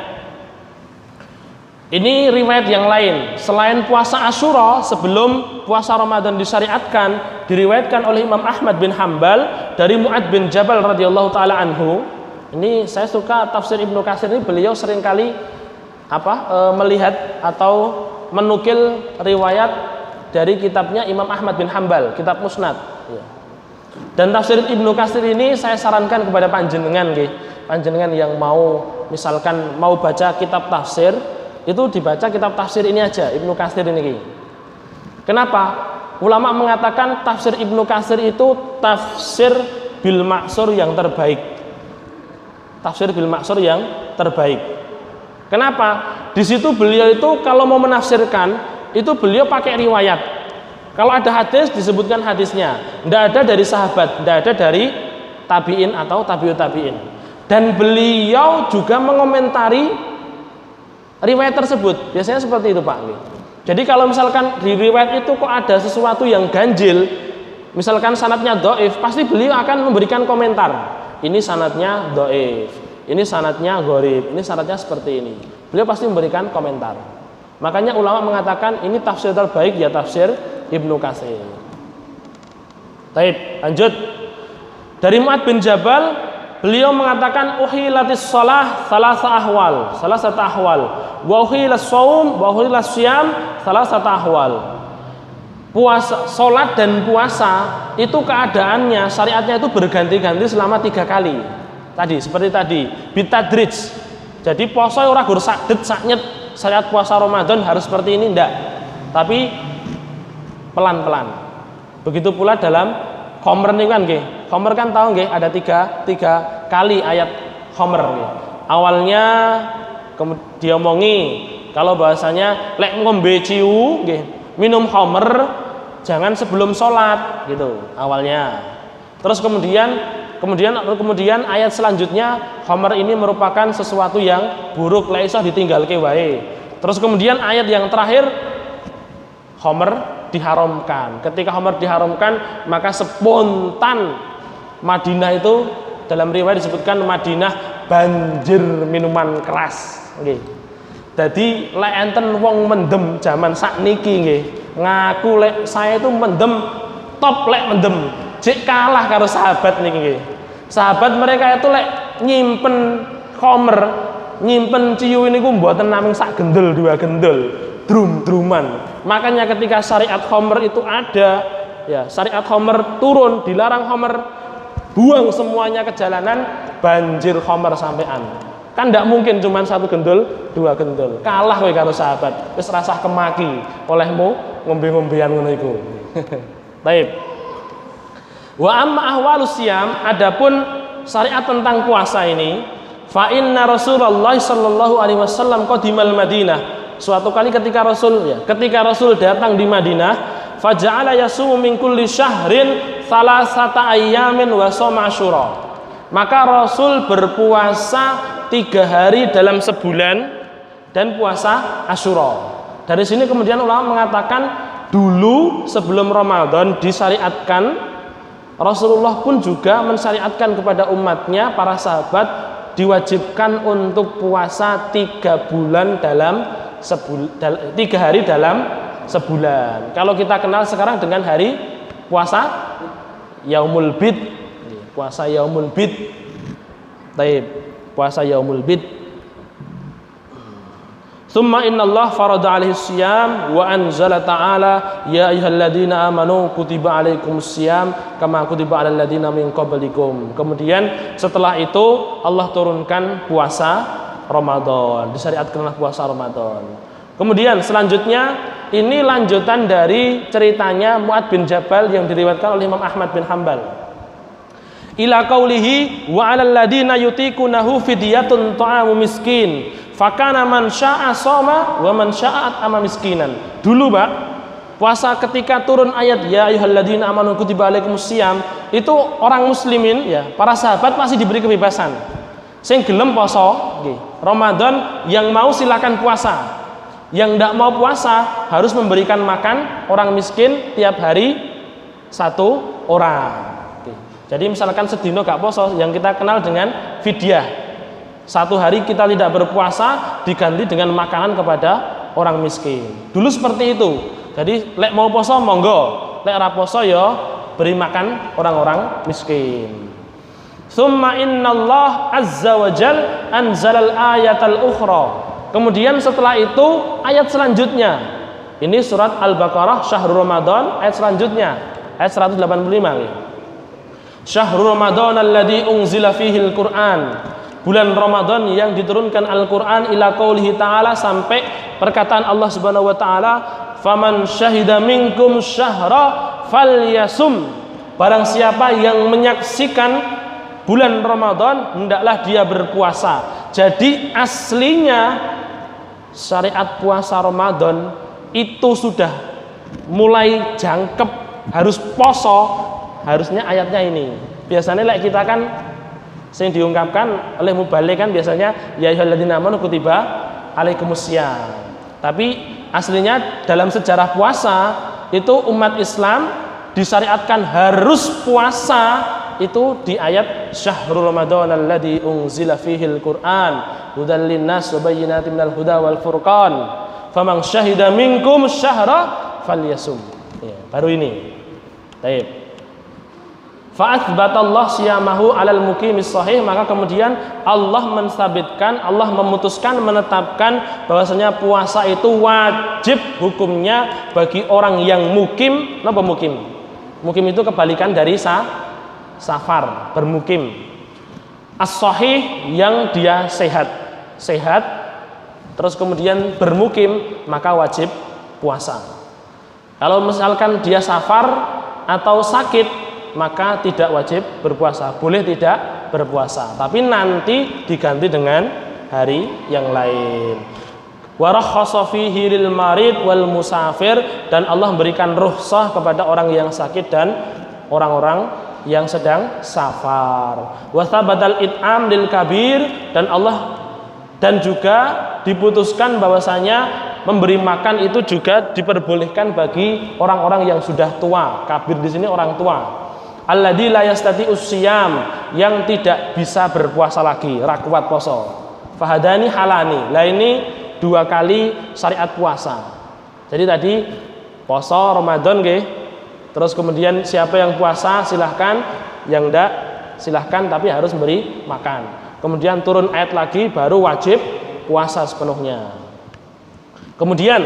ini riwayat yang lain selain puasa Asyura sebelum puasa Ramadan disyariatkan, diriwayatkan oleh Imam Ahmad bin Hambal dari Mu'ad bin Jabal radhiyallahu taala anhu. Ini saya suka tafsir Ibnu Katsir ini, beliau seringkali melihat atau menukil riwayat dari kitabnya Imam Ahmad bin Hambal, kitab Musnad. Dan tafsir Ibnu Katsir ini saya sarankan kepada panjenengan yang misalkan mau baca kitab tafsir, itu dibaca kitab tafsir ini aja, Ibnu Katsir ini. Kenapa? Ulama mengatakan tafsir Ibnu Katsir itu tafsir bil ma'sur yang terbaik. Tafsir bil ma'sur yang terbaik. Kenapa? Di situ beliau itu kalau mau menafsirkan itu beliau pakai riwayat. Kalau ada hadis disebutkan hadisnya, tidak ada dari sahabat, tidak ada dari tabiin atau tabiut tabiin. Dan beliau juga mengomentari riwayat tersebut. Biasanya seperti itu, Pak. Jadi kalau misalkan di riwayat itu kok ada sesuatu yang ganjil, misalkan sanadnya dhaif, pasti beliau akan memberikan komentar. Ini sanadnya dhaif, ini sanadnya gharib, ini sanadnya seperti ini. Beliau pasti memberikan komentar. Makanya ulama mengatakan ini tafsir terbaik ya tafsir Ibnu Katsir. Baik, lanjut. Dari Mu'ad bin Jabal, beliau mengatakan uhilatis shalah salasata ahwal, wa uhilas shaum wa uhilas syiyam salasata ahwal. Puasa, salat dan puasa itu keadaannya, syariatnya itu berganti-ganti selama 3 kali. Tadi seperti tadi, bitadrij. Jadi puasa ora gur sakdet saknyet, syariat puasa Ramadan harus seperti ini ndak. Tapi pelan-pelan. Begitu pula dalam khomer niku kan nggih. Khomer kan tahu nggih ada tiga kali ayat khomer nggih. Awalnya diomongi kalau bahasanya lek ngombe ciu nggih, minum khomer jangan sebelum sholat gitu awalnya. Terus kemudian ayat selanjutnya khomer ini merupakan sesuatu yang buruk, la iso ditinggalke wae. Terus kemudian ayat yang terakhir khomer diharamkan. Ketika khomer diharamkan, maka spontan Madinah itu dalam riwayat disebutkan Madinah banjir minuman keras. Nggih. Dadi lek enten wong mendem zaman sakniki nggih, ngaku lek saya itu mendem top lek mendem, jek kalah karo sahabat niki nggih. Sahabat mereka itu lek nyimpen khomer, nyimpen ciu niku mboten namung sak gendel, 2 gendel, drum-druman. Makanya ketika syariat khomer itu ada, ya, syariat khomer turun, dilarang khomer, buang semuanya ke jalanan, banjir khomer sampean. Kan tidak mungkin cuma 1 gendul, 2 gendul. Kalah kowe karo sahabat. Wis rasah kemaki olehmu ngombe-ngombean ngono iku. Baik. Wa amma ahwalus siyam, adapun syariat tentang puasa ini, fa inna Rasulullah sallallahu alaihi wasallam qadimal Madinah. suatu kali ketika Rasul datang di Madinah, faja'ala yasumu min kulli syahrin salasata ayyamin wa shoma asyura. Maka Rasul berpuasa 3 hari dalam sebulan dan puasa Asyura. Dari sini kemudian ulama mengatakan dulu sebelum Ramadan disyariatkan, Rasulullah pun juga mensyariatkan kepada umatnya, para sahabat diwajibkan untuk puasa 3 hari dalam sebulan. Kalau kita kenal sekarang dengan hari puasa Yaumul Bid, puasa Yaumul Bid. Taib, puasa Yaumul Bid. Tsumma innallaha farada 'alaihi siyam wa anzala ta'ala ya ayyuhalladzina amanu kutiba 'alaikumus syiyam kama kutiba 'alal ladzina min qablikum. Kemudian setelah itu Allah turunkan puasa Ramadan, disyariatkanlah puasa Ramadan. Kemudian selanjutnya ini lanjutan dari ceritanya Mu'adz bin Jabal yang diriwayatkan oleh Imam Ahmad bin Hanbal. Ila qaulihi wa 'alal ladzina yutiqunahu fidyatun ta'amu miskin. Fakana man syaa shoma wa man syaa at'ama miskinan. Dulu, Pak, puasa ketika turun ayat ya ayyuhalladzina amanu kutiba alaikumus syiyam, itu orang muslimin ya, para sahabat masih diberi kebebasan. Sing gelem poso nggih, Ramadan, yang mau silakan puasa. Yang ndak mau puasa harus memberikan makan orang miskin tiap hari 1 orang. Jadi misalkan sedino gak poso, yang kita kenal dengan fidyah. 1 hari kita tidak berpuasa diganti dengan makanan kepada orang miskin. Dulu seperti itu. Jadi lek mau poso monggo, lek ora poso ya beri makan orang-orang miskin. Tsumma innallah azza wa jal anzalal ayatal ukhra. Kemudian setelah itu ayat selanjutnya. Ini surat Al-Baqarah Syahrul Ramadan, ayat selanjutnya ayat 185. Syahrul Ramadan alladzi unzila fihil Qur'an. Bulan Ramadan yang diturunkan Al-Qur'an ila qaulihi ta'ala, sampai perkataan Allah Subhanahu wa taala, faman syahida minkum syahra falyasum. Barang siapa yang menyaksikan bulan Ramadan hendaklah dia berpuasa. Jadi aslinya syariat puasa Ramadan itu sudah mulai jangkep harus poso, harusnya ayatnya ini. Biasanya like kita kan yang diungkapkan oleh mubalik kan biasanya ya ayyuhalladzina amanu kutiba alaikumus syiyam. Tapi aslinya dalam sejarah puasa itu umat Islam disyariatkan harus puasa itu di ayat Syahrul Ramadan alladzi unzila fihil Qur'an hudal linnas wa bayyinatin minal huda wal furqan faman syahida minkum syahra falyasum. Ya, baru ini. Baik. Fa'athbatallah siyamahu alal muqimis sahih, maka kemudian Allah mensabitkan, Allah memutuskan, menetapkan bahwasanya puasa itu wajib hukumnya bagi orang yang mukim. Napa mukim? Mukim itu kebalikan dari safar, bermukim. As-sahih yang dia sehat, terus kemudian bermukim, maka wajib puasa. Kalau misalkan dia safar atau sakit, maka tidak wajib berpuasa, boleh tidak berpuasa, tapi nanti diganti dengan hari yang lain. Wa rakhasa fihi lil marid wal musafir, dan Allah memberikan rukhsah kepada orang yang sakit dan orang-orang yang sedang safar. Wa thabatal it'am lil kabir, dan juga diputuskan bahwasanya memberi makan itu juga diperbolehkan bagi orang-orang yang sudah tua. Kabir di sini orang tua. Alladzi la yastati'us syiyam, yang tidak bisa berpuasa lagi, ra kuat poso. Fahadani halani. Lah ini 2 kali syariat puasa. Jadi tadi poso Ramadan nggih. Terus kemudian siapa yang puasa silahkan, yang enggak silahkan tapi harus memberi makan. Kemudian turun ayat lagi baru wajib puasa sepenuhnya. Kemudian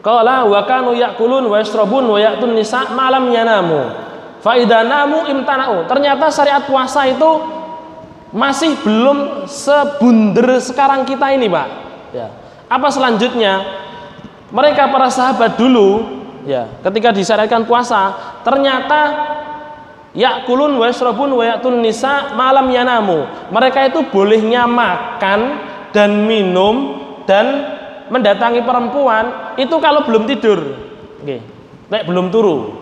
qala wa kanu ya'kulun wa yashrabun wa ya'tun nisa malam yanamu fa idza namu imtana'u. Ternyata syariat puasa itu masih belum sebunder sekarang kita ini, Pak. Ya. Apa selanjutnya? Mereka para sahabat dulu ya, ketika disyariatkan puasa, ternyata ya'kulun wa yashrabun wa ya'tun nisa malam yanamu. Mereka itu bolehnya makan dan minum dan mendatangi perempuan itu kalau belum tidur. Nggih. Lek belum turu.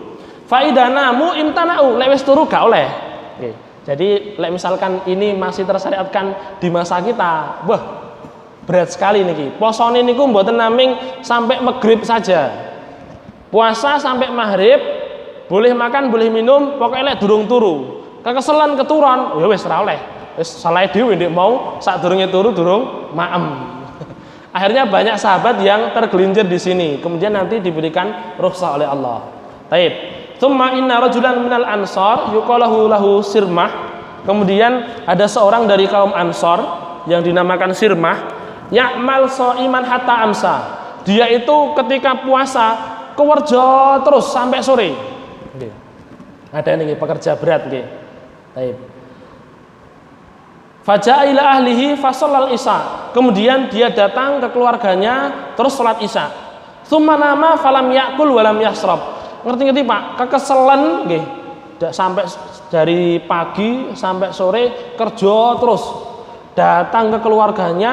Fa idza namu imtana'u, lek wis turu gak oleh. Nggih. Jadi lek misalkan ini masih tersyariatkan di masa kita, wah berat sekali niki. Posone niku mboten naming sampai maghrib saja. Puasa sampai maghrib, boleh makan, boleh minum, pokoknya lek durung turu. Kekeselan keturun, ya wis ora oleh. Wis salah dhewe ndek mau sadurunge turu durung maem. Akhirnya banyak sahabat yang tergelincir di sini. Kemudian nanti diberikan rukhsah oleh Allah. Taib. Tsumma inna rajulan minal ansar yuqalahu lahu Sirmah. Kemudian ada seorang dari kaum Ansor yang dinamakan Sirmah, ya'mal shaiman hatta amsa. Dia itu ketika puasa kewerjo terus sampai sore. Nggih. Ada niki pekerja berat nggih. Taib. Faja'a ila ahlihi fasallal isya. Kemudian dia datang ke keluarganya terus salat isya. Tsumma nama falam ya'kul walam yashrab. Ngerti-ngerti Pak, kekeselan nggih. Sampai dari pagi sampai sore kerja terus. Datang ke keluarganya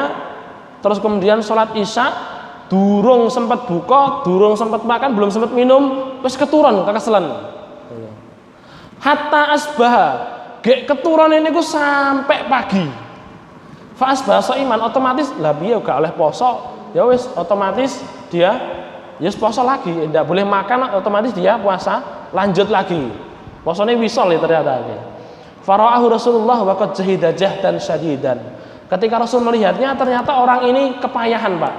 terus kemudian salat isya, durung sempat buka, durung sempat makan, belum sempat minum, wis keturun kekeselan. Hatta asbaha, gek keturun ini ku sampai pagi. Fa'as bahasa iman otomatis lah piye gak oleh poso, ya wis otomatis dia ya poso lagi, tidak boleh makan, otomatis dia puasa lanjut lagi. Posone wisol ya ternyata. Fara'ahu Rasulullah wa qad jahida jahdan syadidan. Ketika Rasul melihatnya ternyata orang ini kepayahan, Pak.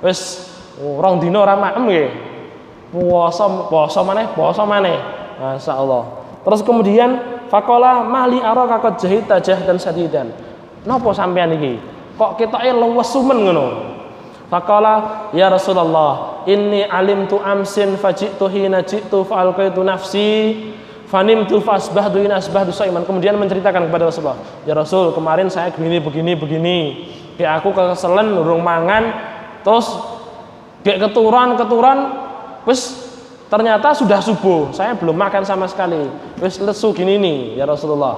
Wis rong dina ora maem nggih. Poso maneh. Masyaallah. Terus kemudian faqala mali araka qad jahita jahdan sadidan. Napa sampean iki? Kok ketoke lewesumen ngono? Faqala ya Rasulullah, inni alimtu amsin faji'tu hina ji'tu fa'alqaitu nafsi fanimtu fasbahtu in asbahtu shaiman. Kemudian menceritakan kepada Rasulullah, ya Rasul, kemarin saya begini. Kayak aku kekeselan urung mangan, terus kayak keturun, wis ternyata sudah subuh, saya belum makan sama sekali, wis lesu gini nih ya Rasulullah.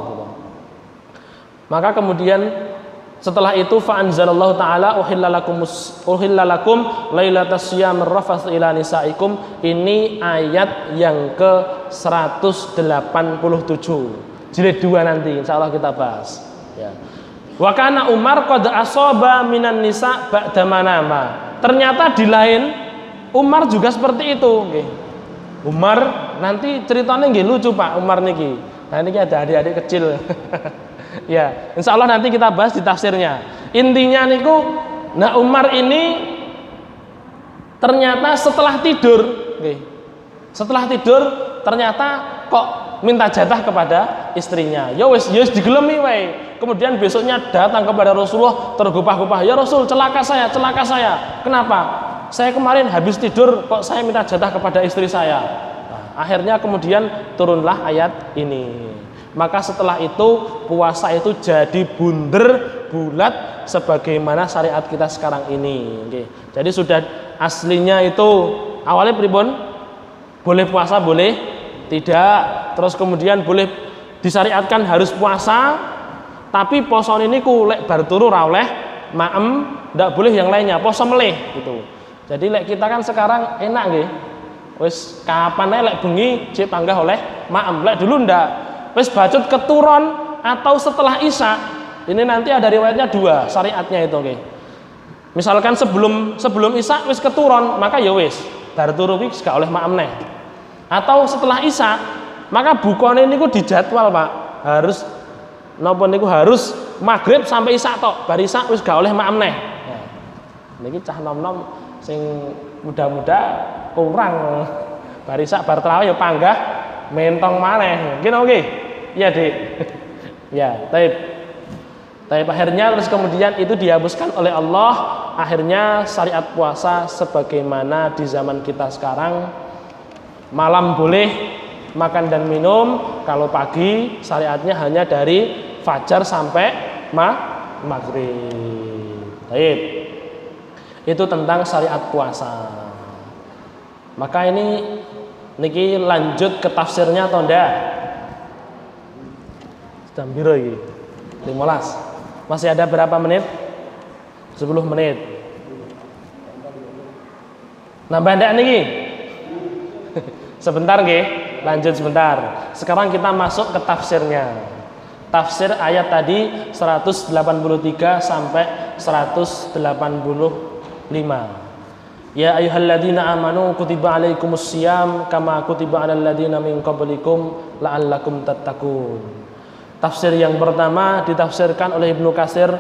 Maka kemudian setelah itu fa anzalallahu taala uhillalakum lailatas syiyam rafath ila nisaikum. Ini ayat yang ke 187 jilid 2 nanti insyaallah kita bahas ya. Wa kana Umar qad asaba minan nisa ba'da manama. Ternyata di lain Umar juga seperti itu nggih. Umar nanti ceritanya nggih lucu Pak Umar niki. Nah niki ada adik-adik kecil. Ya, insya Allah nanti kita bahas di tafsirnya. Intinya niku, nah Umar ini ternyata setelah tidur, ternyata kok minta jatah kepada istrinya. Ya wis digelemi wae. Kemudian besoknya datang kepada Rasulullah tergupah-gupah. Ya Rasul, celaka saya. Kenapa? Saya kemarin habis tidur kok saya minta jatah kepada istri saya. Nah, akhirnya kemudian turunlah ayat ini. Maka setelah itu puasa itu jadi bulat sebagaimana syariat kita sekarang ini. Jadi sudah aslinya itu awalnya pripun? Boleh puasa, boleh tidak. Terus kemudian boleh disyariatkan harus puasa, tapi poso ini ku lek bar turu ra oleh maem, ndak boleh yang lainnya, poso meleh gitu. Jadi lek kita kan sekarang enak nggih. Wis kapan ae lek bengi jek panggah oleh maem. Lek dulu ndak. Wis bacut keturun atau setelah isya, ini nanti ada riwayatnya 2 syariatnya itu nggih. Misalkan sebelum isya wis keturun, maka ya wis bar turu wis gak oleh maem neh. Atau setelah isya, maka bukane niku dijadwal Pak. Harus napa niku harus maghrib sampai isya tok. Bar isya wis gak oleh maem neh. Nah, niki cah nom-nom sing muda-muda kurang. Bar isya bar tarawih ya panggah mentong maneh. Nggih nggih. Iya, Dik. Ya, taib. Akhirnya terus kemudian itu dihapuskan oleh Allah. Akhirnya syariat puasa sebagaimana di zaman kita sekarang. Malam boleh makan dan minum, kalau pagi syariatnya hanya dari fajar sampai maghrib. Taib. Itu tentang syariat puasa. Maka ini niki lanjut ke tafsirnya atau ndak? Jam piro iki? 15. Masih ada berapa menit? 10 menit. Nambah ndak niki? Sebentar nggih, lanjut sebentar. Sekarang kita masuk ke tafsirnya. Tafsir ayat tadi 183 sampai 185. Ya ayyuhalladzina amanu kutiba alaikumussyiyam kama kutiba alal ladzina min qablikum la'allakum tattaqun. Tafsir yang pertama ditafsirkan oleh Ibnu Katsir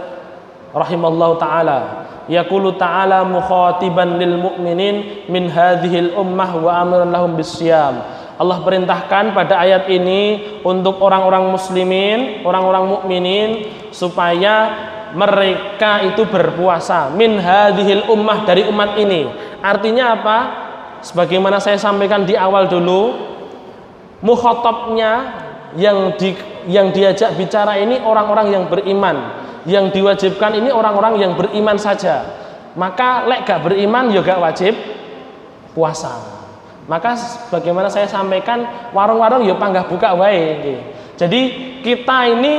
rahimallahu taala. Yaqulu ta'ala mukhatiban lil mu'minin min hadhil ummah wa amran lahum bisyam. Allah perintahkan pada ayat ini untuk orang-orang muslimin, orang-orang mukminin supaya mereka itu berpuasa min hadhil ummah, dari umat ini. Artinya apa? Sebagaimana saya sampaikan di awal dulu, mukhatabnya yang diajak bicara ini orang-orang yang beriman. Yang diwajibkan ini orang-orang yang beriman saja. Maka lek gak beriman ya gak wajib puasa. Maka bagaimana saya sampaikan, warung-warung ya panggah buka wae. Jadi kita ini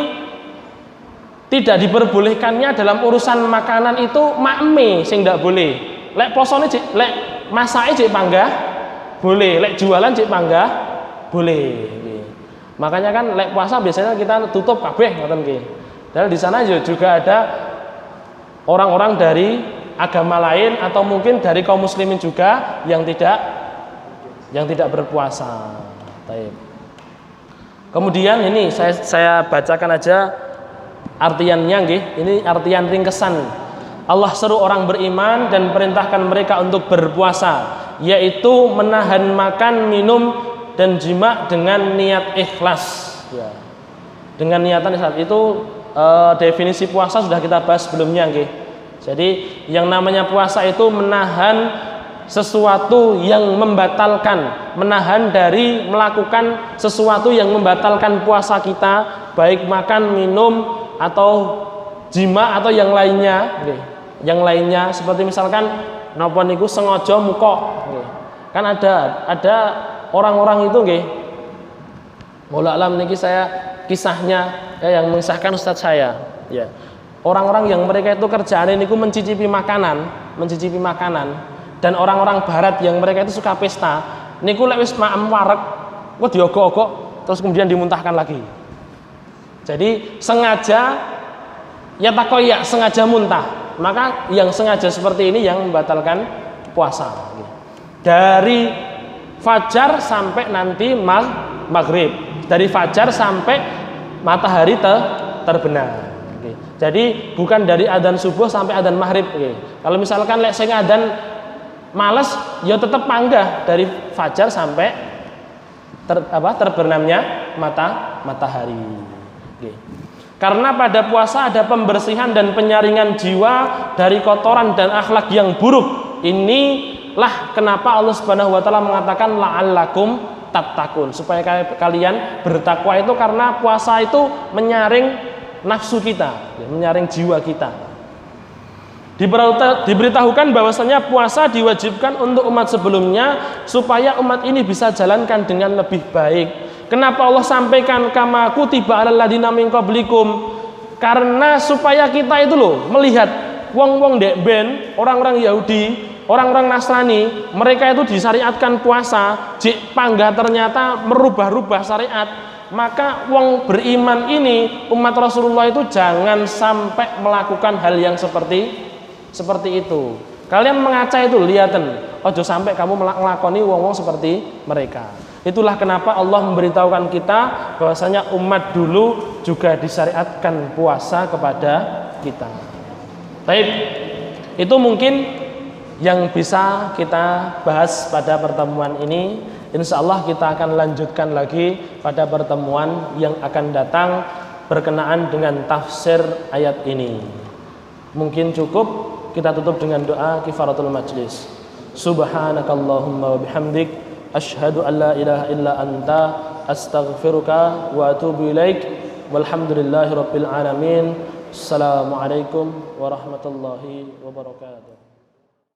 tidak diperbolehkannya dalam urusan makanan itu makme sing ndak boleh. Lek posone lek masake cek panggah boleh, lek jualan cek panggah boleh. Makanya kan lek puasa biasanya kita tutup kabeh ngoten nggih. Dan di sana juga ada orang-orang dari agama lain atau mungkin dari kaum muslimin juga yang tidak berpuasa. Baik. Kemudian ini saya bacakan aja artiannya nggih. Ini artian ringkesan. Allah seru orang beriman dan perintahkan mereka untuk berpuasa, yaitu menahan makan, minum dan jima dengan niat ikhlas. Ya. Dengan niatan ikhlas itu definisi puasa sudah kita bahas sebelumnya nggih. Jadi yang namanya puasa itu menahan sesuatu yang membatalkan, menahan dari melakukan sesuatu yang membatalkan puasa kita, baik makan, minum atau jima atau yang lainnya nggih. Yang lainnya seperti misalkan napa niku sengaja muka nggih. Kan ada orang-orang itu nggih. Wallahu alam niki saya kisahnya yang mengisahkan ustadz saya, ya. Orang-orang yang mereka itu kerjaan ini mencicipi makanan, dan orang-orang barat yang mereka itu suka pesta, niku lek wis maem wareg, kok diogok-ogok terus kemudian dimuntahkan lagi. Jadi sengaja ya takoya, sengaja muntah. Maka yang sengaja seperti ini yang membatalkan puasa. Dari fajar sampai nanti maghrib, dari fajar sampai matahari terbenam. Jadi bukan dari adzan subuh sampai adzan maghrib. Kalau misalkan lek sing adzan males, ya tetap panggah dari fajar sampai terbenamnya matahari. Karena pada puasa ada pembersihan dan penyaringan jiwa dari kotoran dan akhlak yang buruk. Inilah kenapa Allah Subhanahu wa taala mengatakan la'allakum tattaqun, supaya kalian bertakwa. Itu karena puasa itu menyaring nafsu kita, menyaring jiwa kita. Diberitahukan bahwasanya puasa diwajibkan untuk umat sebelumnya supaya umat ini bisa jalankan dengan lebih baik. Kenapa Allah sampaikan kama kutiba alal ladzina min qablikum? Karena supaya kita itu loh melihat wong-wong dek ben, orang-orang Yahudi, orang-orang Nasrani, mereka itu disyariatkan puasa, jik panggah ternyata merubah-rubah syariat. Maka wong beriman ini, umat Rasulullah itu jangan sampai melakukan hal yang seperti itu. Kalian mengaca itu, lihaten, ojo sampai kamu melakoni wong-wong seperti mereka. Itulah kenapa Allah memberitahukan kita bahwasanya umat dulu juga disyariatkan puasa kepada kita. Baik, itu mungkin yang bisa kita bahas pada pertemuan ini. Insya Allah kita akan lanjutkan lagi pada pertemuan yang akan datang berkenaan dengan tafsir ayat ini. Mungkin cukup kita tutup dengan doa kifaratul majlis. Subhanakallahumma wa bihamdik asyhadu an la ilaha illa anta astaghfiruka wa atubu ilaik. Walhamdulillahirabbil alamin. Assalamualaikum warahmatullahi wabarakatuh.